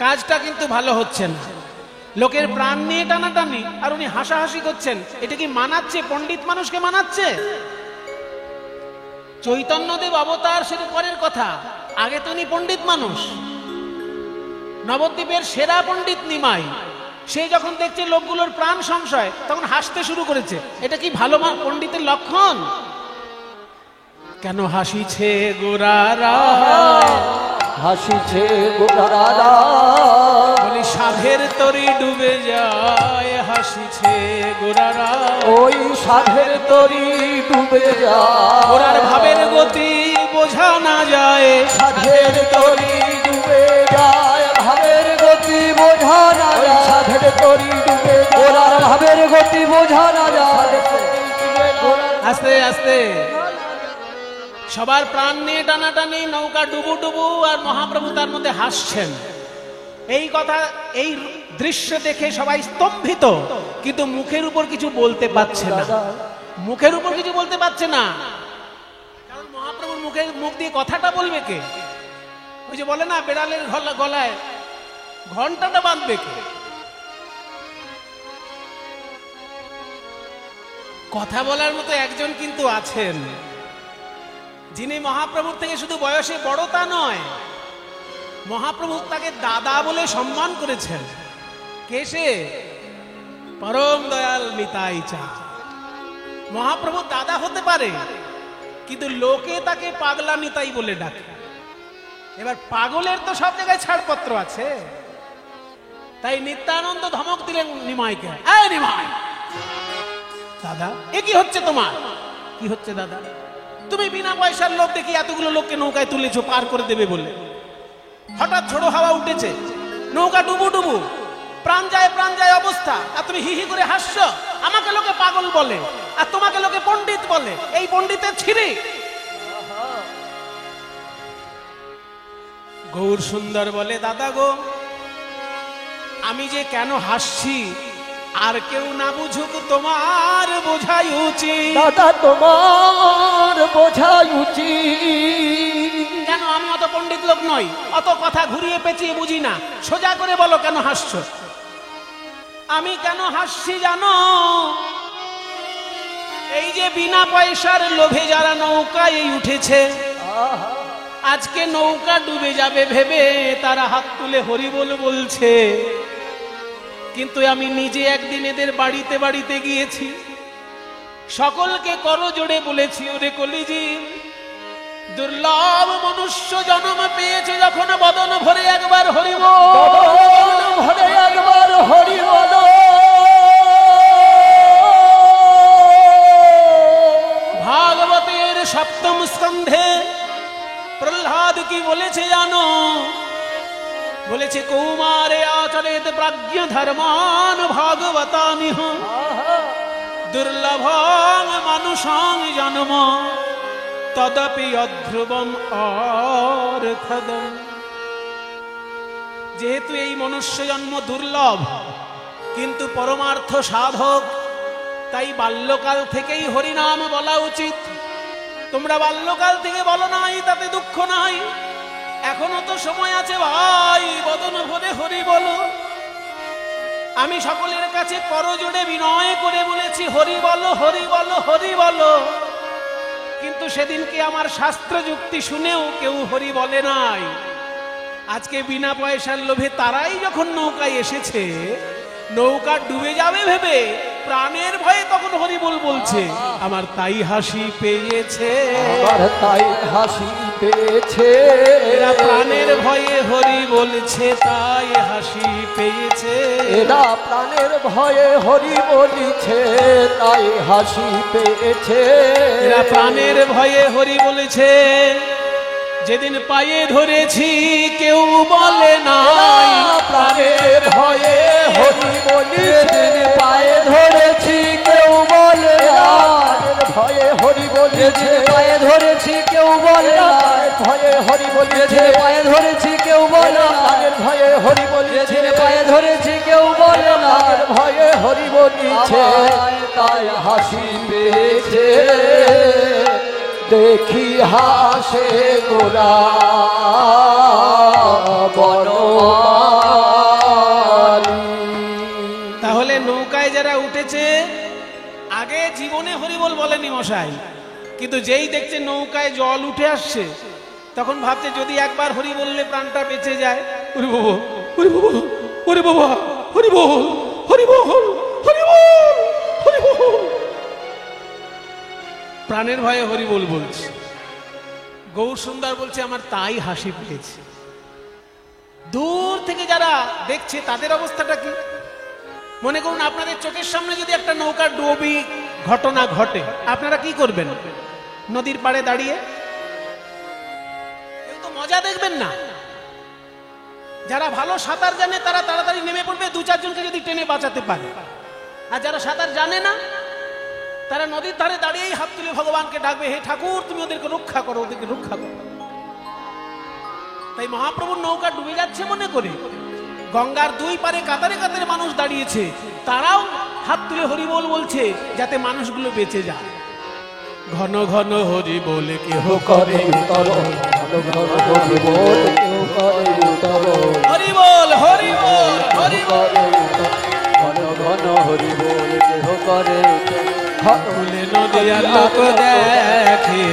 কাজটা কিন্তু ভালো হচ্ছে না। লোকের প্রাণ নিয়ে টানাটানি আর উনি হাসাহাসি করছেন, এটা কি মানাচ্ছে? পণ্ডিত মানুষকে মানাচ্ছে? চৈতন্যদেব অবতার সেটা পরের কথা, আগে তো উনি পণ্ডিত মানুষ। নবদ্বীপের সেরা পণ্ডিত নিমাই, সে যখন দেখছে লোকগুলোর প্রাণ সংশয় তখন হাসতে শুরু করেছে। এটা কি ভালো পণ্ডিতের লক্ষণ? কেন হাসিছে গোরারা, হাসিছে গোরারা, বলি সাধের তরি ডুবে যায়, হাসিছে গোরারা, ওই সাধের তরি ডুবে যায়। গোরার ভাবের গতি বোঝা না যায়, সাধের তরি ডুবে যায়, ভাবের গতি বোঝা না যায়। সাধের তরি ডুবে গোরার ভাবের গতি বোঝা না যায়। আস্তে আস্তে সবার প্রাণ নিয়ে টানাটানি, নৌকা ডুবু ডুবু, আর মহাপ্রভু তার মধ্যে হাসছেন। এই কথা, এই দৃশ্য দেখে সবাই স্তম্ভিত, কিন্তু মুখের উপর কিছু বলতে পারছে না, মুখের উপর কিছু বলতে পারছে না। কারণ মহাপ্রভুর মুখ দিয়ে কথাটা বলবে কে? ওই যে বলে না, বেড়ালের গলায় ঘন্টাটা বাঁধবে কে? কথা বলার মতো একজন কিন্তু আছেন, যিনি মহাপ্রভুর থেকে শুধু বয়সে বড় তা নয়, মহাপ্রভু তাকে দাদা বলে সম্মান করেছেন। কে সে? পরম দয়াল নিতাই চাঁদ। মহাপ্রভু দাদা হতে পারে, কিন্তু লোকে তাকে পাগলা নিতাই বলে ডাকে। এবার পাগলের তো সব জায়গায় ছাড়পত্র আছে। তাই নিত্যানন্দ ধমক দিলেন নিমাইকে, এই নিমাই, দাদা এ কি হচ্ছে তোমার? কি হচ্ছে দাদা? তুমি বিনা পয়সার লোক দেখি এতগুলো লোককে নৌকায় তুলেছো পার করে দেবে বলে। হঠাৎ ঝোড়ো হাওয়া উঠেছে, নৌকা ডুবু ডুবু, প্রাণ যায় অবস্থা, আর তুমি হি হি করে হাসছো। আমাকে লোকে পাগল বলে আর তোমাকে লোকে পণ্ডিত বলে। এই পণ্ডিতের ছিরি। গৌর সুন্দর বলে, দাদা গো, আমি যে কেন হাসছি আর কেউ না বুঝুক, তোমার বোঝাই উচিত। দাদা তোমার বোঝাই উচিত। কেন? আমি অত পণ্ডিত লোক নই, অত কথা ঘুরিয়ে পেঁচিয়ে বুঝি না। সোজা করে বলো কেন হাসছো? আমি কেন হাসছি জানো? এই যে বিনা পয়সার লোভে যারা নৌকায় উঠেছে, আজকে নৌকা ডুবে যাবে ভেবে তারা হাত তুলে হরি বল বলছে। কিন্তু আমি নিজে একদিন এদের বাড়িতে বাড়িতে গিয়েছি, সকলকে করজোড়ে বলেছি, ওরে কলিজীব, দুর্লভ মনুষ্য জন্ম পেয়েছে যখন, বদন ভরে একবার হরি বল, ভরে একবার হরি বল। ভাগবতের সপ্তম স্কন্ধে প্রহ্লাদ কি বলেছে জানো? বলেছে, কৌমারে আচরেত প্রাজ্ঞ ধর্মান ভাগবতানিহ দুর্লভং মানুষং জন্ম তদপি অধ্রুবম অর্থদম। যেহেতু এই মনুষ্য জন্ম দুর্লভ কিন্তু পরমার্থ সাধক, তাই বাল্যকাল থেকেই হরিনাম বলা উচিত। তোমরা বাল্যকাল থেকে বলো নাই, তাতে দুঃখ নাই, এখনো তো সময় আছে ভাই, বদন ভরে হরি বলো। আমি সকলের কাছে করজোড়ে বিনয় করে বলেছি, হরি বলো, হরি বলো, হরি বলো। কিন্তু সেদিনকে আমার শাস্ত্র যুক্তি শুনেও কেউ হরি বলে নাই। আজকে বিনা পয়সার লোভে তারাই যখন নৌকায় এসেছে, নৌকা ডুবে যাবে ভেবে প্রাণের ভয়ে তখন হরি বল বলছে। আমার তাই হাসি পেয়েছে, আমার তাই হাসি পেয়েছে। এরা প্রাণের ভয়ে হরি বলছে, তাই হাসি পেয়েছে। এরা প্রাণের ভয়ে হরি বলিছে, তাই হাসি পেয়েছে। এরা প্রাণের ভয়ে হরি বলেছে। যেদিন পায়ে ধরেছি কেউ বলে নাই, প্রাণের ভয়ে হরি বলিছে। পায়ে ধরেছি কেউ বলে না, ভয়ে হরি বলিছে। পায়ে ধরেছি কেউ বলে না, ভয়ে হরি বলিছে। পায়ে ধরেছি কেউ বলে না, ভয়ে হরি বলিছে। পায়ে ধরেছি কেউ বলে না, ভয়ে হরি বলিছে। তাই হাসি পেয়েছে, দেখি হাসে গোরা বনমালী। তাহলে নৌকায় যারা উঠেছে আগে জীবনে হরিবল বলেনি মশাই, কিন্তু যেই দেখছে নৌকায় জল উঠে আসছে তখন ভাবছে যদি একবার হরি বললে প্রাণটা বেঁচে যায়। হরি বাবা, হরি বাবা, হরি বাবা, হরি বল, হরি বল, হরি বল, হরি বল। প্রাণের ভয়ে হরি বল বলছে। গৌর সুন্দর বলছে, আমার তাই হাসি পেয়েছে। দূর থেকে যারা দেখছে তাদের অবস্থাটা কি? মনে করুন আপনাদের চোখের সামনে যদি একটা নৌকা ডুবি ঘটনা ঘটে, আপনারা কি করবেন? নদীর পাড়ে দাঁড়িয়ে কেউ তো মজা দেখবেন না। যারা ভালো সাঁতার জানে তারা তাড়াতাড়ি নেমে পড়বে, দু চারজনকে যদি টেনে বাঁচাতে পারে। আর যারা সাঁতার জানে না তারা নদীর ধারে দাঁড়িয়েই হাত তুলে ভগবানকে ডাকবে, হে ঠাকুর তুমি ওদেরকে রক্ষা করো, ওদেরকে রক্ষা করো। তাই মহাপ্রভুর নৌকা ডুবে যাচ্ছে মনে করে গঙ্গার দুই পারে কাতারে কাতারে মানুষ দাঁড়িয়েছে, তারাও হাত তুলে হরি বল বলছে যাতে মানুষগুলো বেঁচে যায়। ঘন ঘন হরি বলে কেহ করে উত্তরণ, ঘন ঘন হরি বল কেউ করে উত্তরণ। হরি বল, হরি বল, হরি বল। ঘন ঘন হরি বল কেহ করে উত্তরণ। কুলে নদী আর লোক দেখে,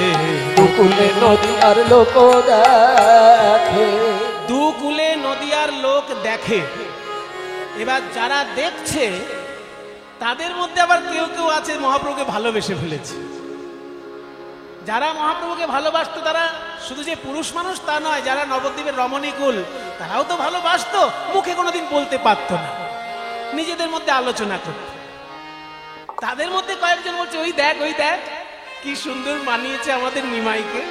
দুকুলে নদী আর লোক দেখে। দুকুলে নদী আর লোক দেখে। এবার যারা দেখছে তাদের মধ্যে আবার কেউ কেউ আছে মহাপ্রভুকে ভালোবেসে ফেলেছে। যারা মহাপ্রভুকে ভালোবাসতো তারা শুধু যে পুরুষ মানুষ তা নয়, যারা নবদ্বীপের রমণীকুল তারাও তো ভালোবাসতো, মুখে কোনোদিন বলতে পারতো না, নিজেদের মধ্যে আলোচনা করত। তাদের মধ্যে কয়েকজন বলছে, ওই দেখ, ওই দেখ কি সুন্দর মানিয়েছে আমাদের নিমাইকে।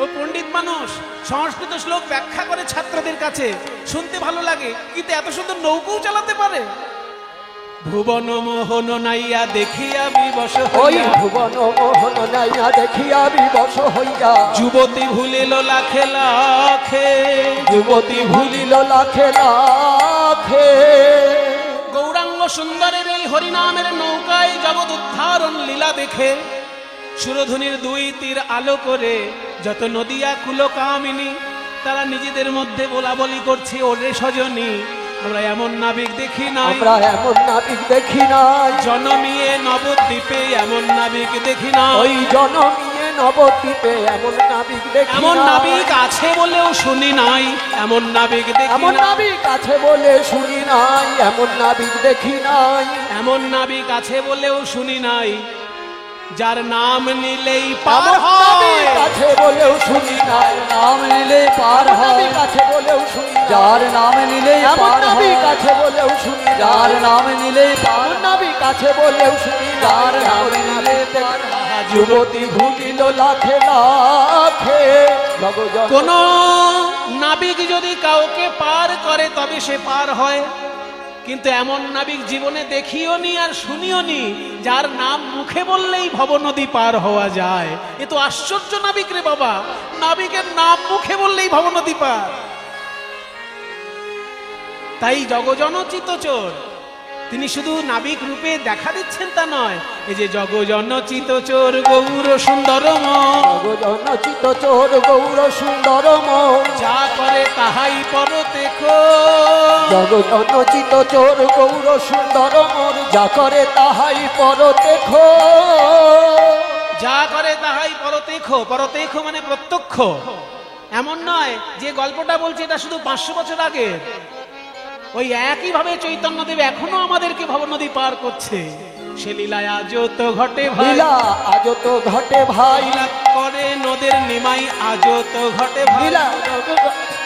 ও পণ্ডিত মানুষ, সংস্কৃত শ্লোক ব্যাখ্যা করে ছাত্রদের কাছে, শুনতে ভালো লাগে, কিন্তু এত সুন্দর নৌকাও চালাতে পারে। ভুবন মোহন নাইয়া দেখিয়া বিবশ ওই হইয়া ভুবন মোহন নাইয়া দেখিয়া বিবশ হইয়া যুবতী ভুলিল লাখে লাখে যুবতী ভুলিল লাখে লাখে গৌরাঙ্গ সুন্দরের এই হরিনামের নৌকায় জগৎ উদ্ধারণ লীলা দেখে সুরধুনির দুই তীর আলো করে যত নদিয়া কুলকামিনী তারা নিজেদের মধ্যে বলা বলি করছে, ওরে সজনী আমরা এমন নাবিক দেখি নাই, আমরা এমন নাবিক দেখি নাই, জনমিয়ে নবদ্বীপে এমন নাবিক দেখি না, ওই জনমিয়ে নবদ্বীপে এমন নাবিক দেখি এমন নাই। নাবিক আছে বলেও শুনি নাই, এমন নাবিক দেখি এমন না, নাবিক আছে বলে শুনি নাই, এমন নাবিক দেখি নাই, এমন নাবিক আছে বলেও শুনি নাই, যার নাম নিলেই পার এমন নাবিক হয়, আছে বলেও শুনি নাই, নাম নিলে পার এমন হয়, নাবিক আছে বলেও শুনি নাই, যার নাম নিলে এমন পার হয়, নাবিক আছে বলেও শুনি নাই, যার নাম নিলে পার এমন নাবিক আছে বলেও শুনি নাই, যার নাম এমন নিলে নাবিক পার দেখি নাই। হয়। যুবতী ভুলিল লাখে লাখে জগজন কোন নাবিক যদি কাউকে পার করে তবে সে পার হয়, কিন্তু এমন নাবিক জীবনে দেখিও নি আর শুনিও নি যার নাম মুখে বললেই ভবনদী পার হওয়া যায়। এ তো আশ্চর্য নাবিক রে বাবা, নাবিকের নাম মুখে বললেই ভবনদী পার। তাই জগজনচিত চোর তিনি শুধু নাবিক রূপে দেখা দিচ্ছেন তা নয়, এই যে জগজনচিত চোর গৌর সুন্দরম, জগজনচিত চোর গৌর সুন্দরম, যা করে তাহাই পরতে জগজনচিত চোর গৌর সুন্দরম, যা করে তাহাই পরতে যা করে তাহাই পরতেখো। পরতেখো মানে প্রত্যক্ষ। এমন নয় যে গল্পটা বলছে এটা শুধু 500 বছর আগে, ওই একই ভাবে চৈতন্যদেব এখনো আমাদেরকে ভবনদী পার করছে। সে লীলায় আজও তো ঘটে ভাই, লীলা আজও তো ঘটে ভাই, লীলা করে নদের নিমাই আজও তো ঘটে ভাই, লীলা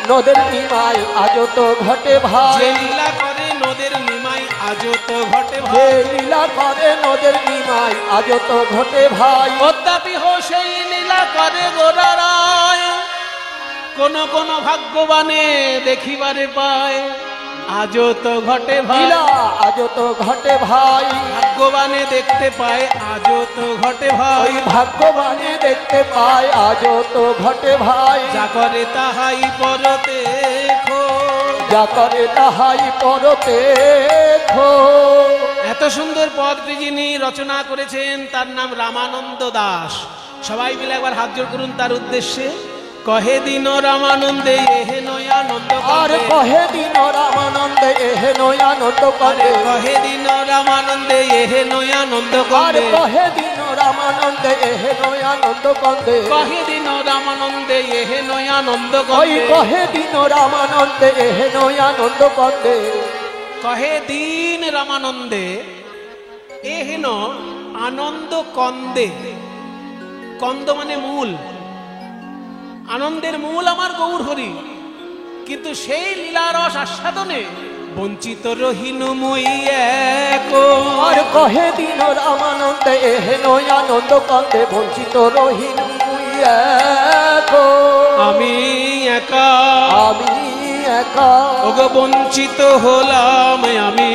নদের নিমাই আজও তো ঘটে ভাই, যে লীলা করে নদের নিমাই আজও তো ঘটে যে ভাই, লীলা করে নদের নিমাই আজও তো ঘটে ভাই, অদ্যাপি হো সেই লীলা করে গোরারায়, কোন কোন ভাগ্যবানে দেখিবারে পায় আজও তো ঘটে ভাই, লীলা আজও তো ঘটে ভাই, ভাগ্যবানে দেখতে পায় আজও তো ঘটে ভাই, ওই ভাগ্যবানে দেখতে পায় আজও তো ঘটে ভাই, যা করে তাহাই পরতে যা করে তাহাই পরতে এত সুন্দর পদটি যিনি রচনা করেছেন তার নাম রামানন্দ দাস। সবাই মিলে একবার হাত জোড় করুন তার উদ্দেশ্যে। কহে দিন রামানন্দে এহে নয়ানন্দ আর কহে দিন রামানন্দে এহে নয়ানন্দ করে, কহে দিন রামানন্দে এহে নয়ানন্দ আর করে, কহে দিন রামানন্দে এহে নয়ানন্দ কন্দে, কহে দিন রামানন্দে এহে নয়ানন্দ ওই করে, কহে দিন রামানন্দে এহে নয়ানন্দ কন্দে, কহে দিন রামানন্দে এহেন আনন্দ কন্দে। কন্দ মানে মূল, আনন্দের মূল আমার গৌর হরি, কিন্তু সেই লীলারস আস্বাদনে বঞ্চিত রহিনু মই একো। আর কহে দিন রামানন্দে এহে নয়ানন্দ কন্দে, বঞ্চিত রহিন মুই একো, আমি একা, আমি একা, ওগো বঞ্চিত হলাম আমি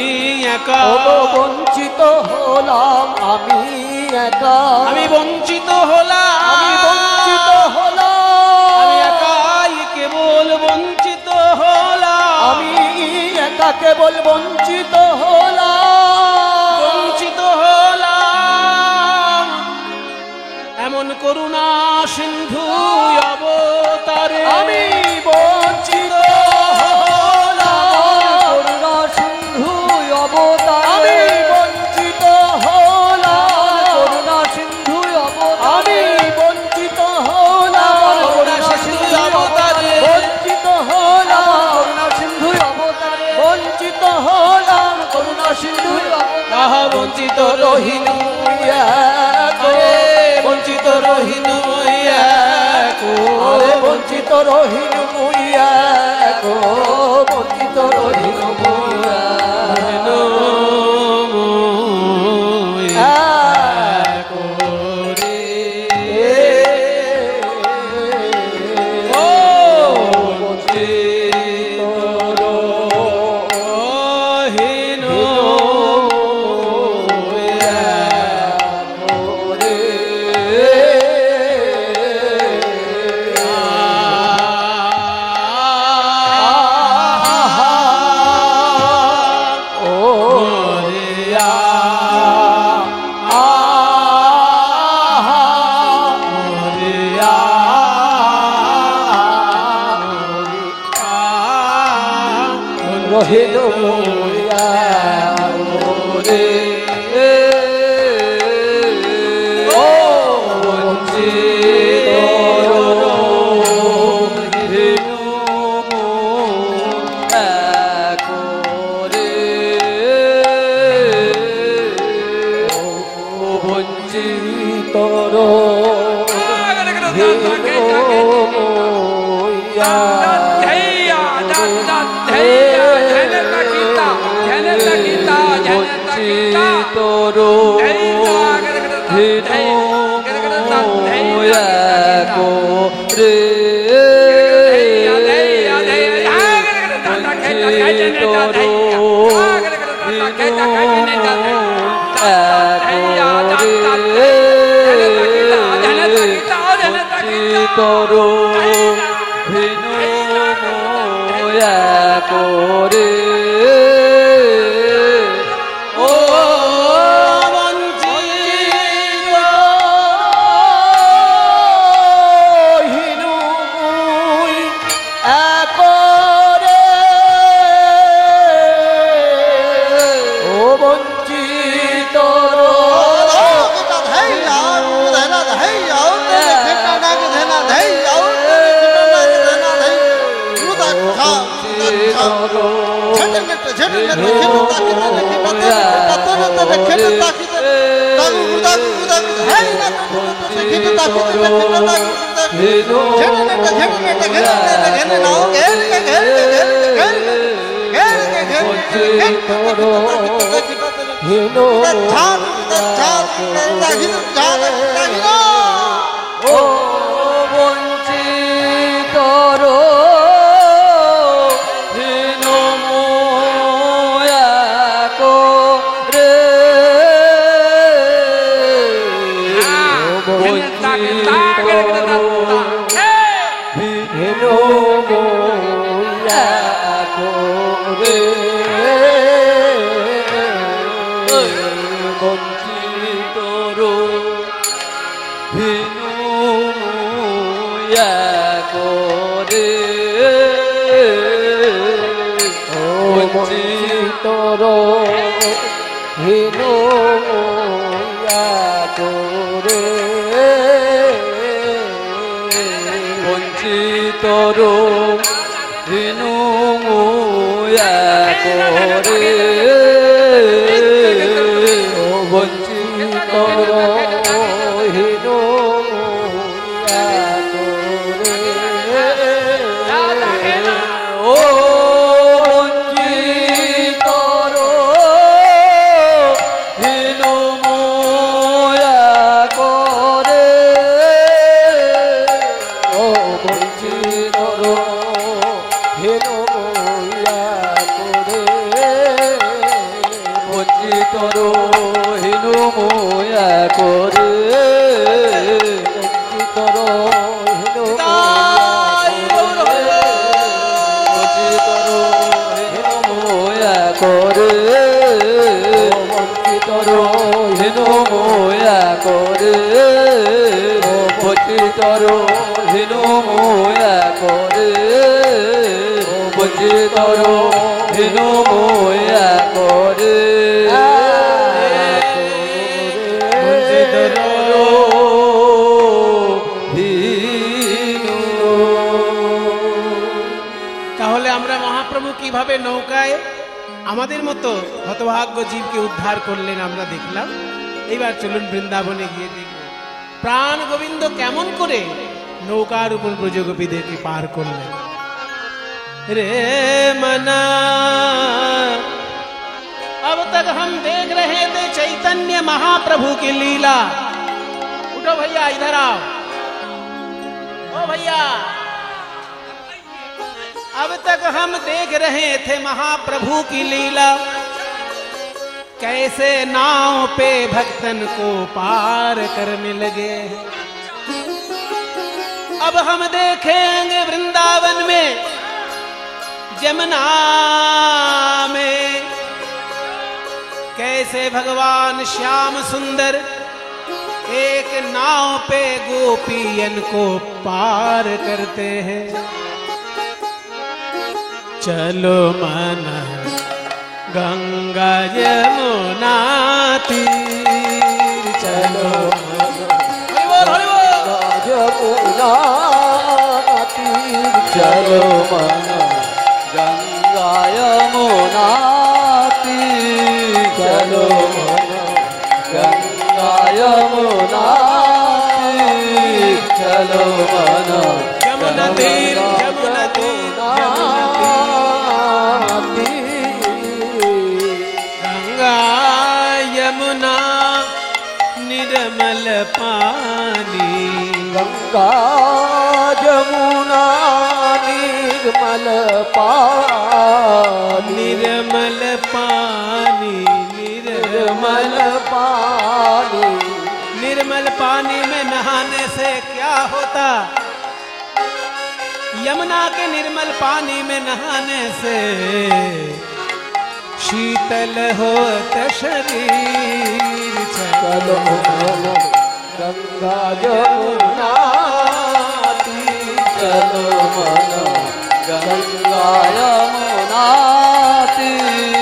একা, ওগো বঞ্চিত হলাম আমি একা, আমি বঞ্চিত হলাম, আমি বঞ্চিত হলাম, আমি একাই কেবল বঞ্চিত হলাম, আমি একা কেবল বঞ্চিত হলাম, বঞ্চিত হলাম। এমন করুণা সিন্ধু অবতারে আমি বঞ্চিত হলাম, করুণা সিন্ধু অবতারে, আমি বঞ্চিত হলাম, করুণা সিন্ধু অবতারে, আমি বঞ্চিত হলাম, করুণা সিন্ধু অবতারে, বঞ্চিত হলাম, করুণা সিন্ধু অবতারে, বঞ্চিত হলাম, করুণা সিন্ধু তাহা বঞ্চিত রহিনু আরে বঞ্চিত রহিনু আরে বঞ্চিত রহিন মুইয়া গো, বঞ্চিত রহিন মুইয়া রহিল মোয়া রে ও তরো ভিনু মোয়া করে ও বঞ্চিত হিনু করে ও বঞ্চিত ও বঞ্চিত হিনু করে বঞ্চিত হিনু করে বঞ্চিত হিনু তাহলে আমরা মহাপ্রভু কিভাবে নৌকায় আমাদের মতো হতভাগ্য জীবকে উদ্ধার করলেন আমরা দেখলাম। এইবার চলুন বৃন্দাবনে গিয়ে দেখব প্রাণ গোবিন্দ কেমন করে নৌকার উপর ব্রজগোপীদেরকে পার করলেন। রে मना अब तक हम देख रहे थे चैतन्य महाप्रभु की लीला। उठो भैया, इधर आओ। ओ भैया, अब तक हम देख रहे थे महाप्रभु की लीला, कैसे नाव पे भक्तन को पार करने लगे। अब हम देखेंगे वृंदावन में, जमुना में, कैसे भगवान श्याम सुंदर एक नाव पे गोपियन को पार करते हैं। चलो मन गंगा यमुना तीर चलो यमुना तीर चलो मन गंगा यमुना तीर चलो मन गंगा यमुना तीर चलो मन यमुना तीर यमुना तीर गंगा यमुना निर्मल पानी गंगा यमुना निर्मल पानी निर्मल पानी निर्मल पानी निर्मल पानी में नहाने से क्या होता? यमुना के निर्मल पानी में नहाने से शीतल होता शरीर चलो गंगा यमुना तीर चलो मन गंगा यमुना तीर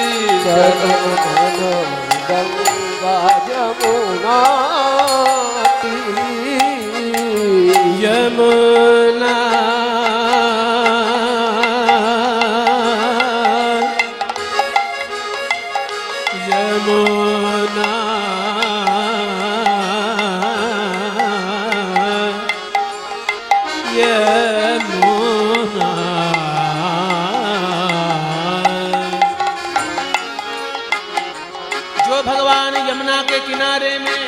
चलो मन गंगा यमुना तीर यमुना यमुना यमुना जो भगवान यमुना के किनारे में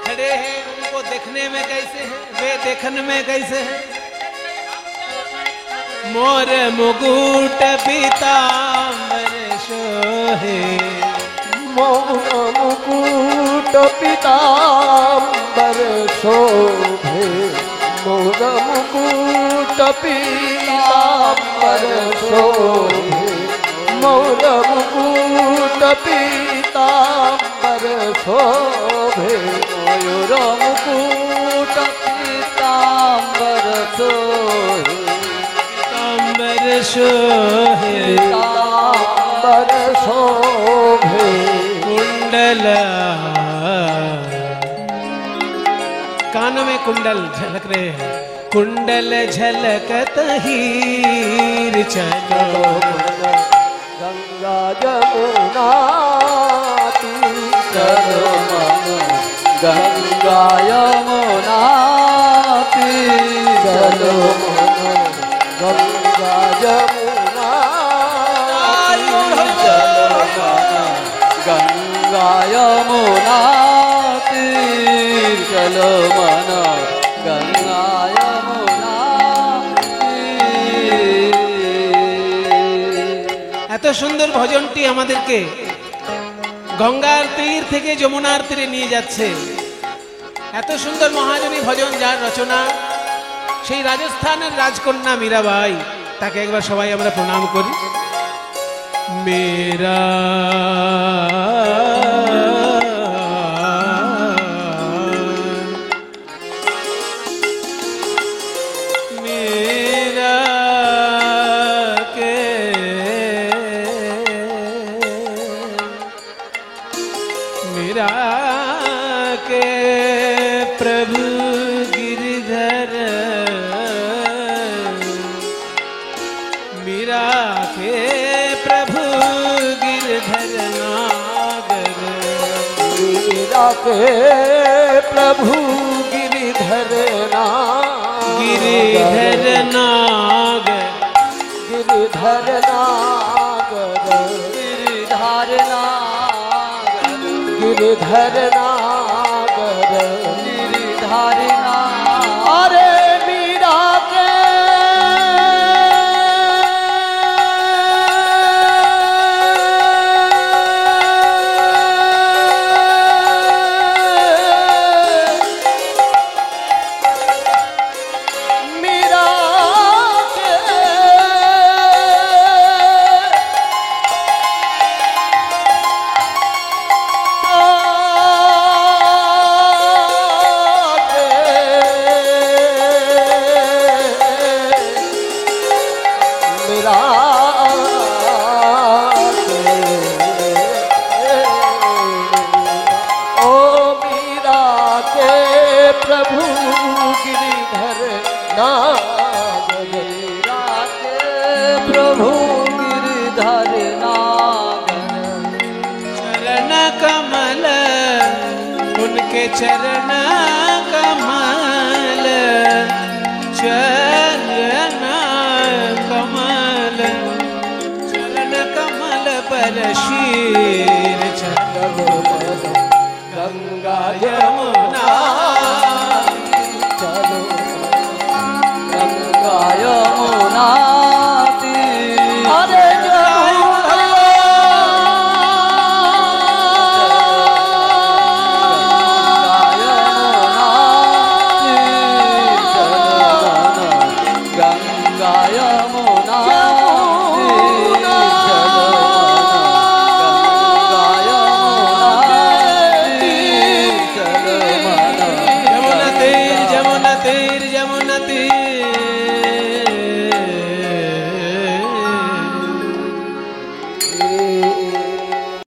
खड़े हैं उनको देखने में कैसे हैं? वे देखने में कैसे हैं? मोर मुकुट पीतांबर शोहे मौन मुकुट पीतांबर शोभे मौन मुकुट पीतांबर शोभे मौन मुकुट पीतांबर शोभे मयूर मुकुट पीतांबर शोभे पीतांबर शोहे पीतांबर शोभे कुंडल कानों में कुंडल झलक रहे हैं कुंडल झलकत हीर चलो गंगा यमुना तीर चलो मन गंगा यमुना तीर चलो मन गंगा यमुना तीर चलो मन गंगा यमुना तीर चलो मन गंगा यमुना तीर এত সুন্দর ভজনটি আমাদেরকে গঙ্গার তীর থেকে যমুনার তীরে নিয়ে যাচ্ছে এত সুন্দর মহাজনী ভজন যার রচনা সেই রাজস্থানের রাজকন্যা মীরাবাই তাকে একবার সবাই আমরা প্রণাম করি মেরা प्रभु गिरधर मीरा के प्रभु गिरधर नागर मीरा के प्रभु गिरधर गिरिधर नागर गिरधर नागर गिरधर नागर गिरधर नागर गिरधर नागर अरे मीरा के नागन राते प्रभु गिरधर नागन चरण कमल उनके चरण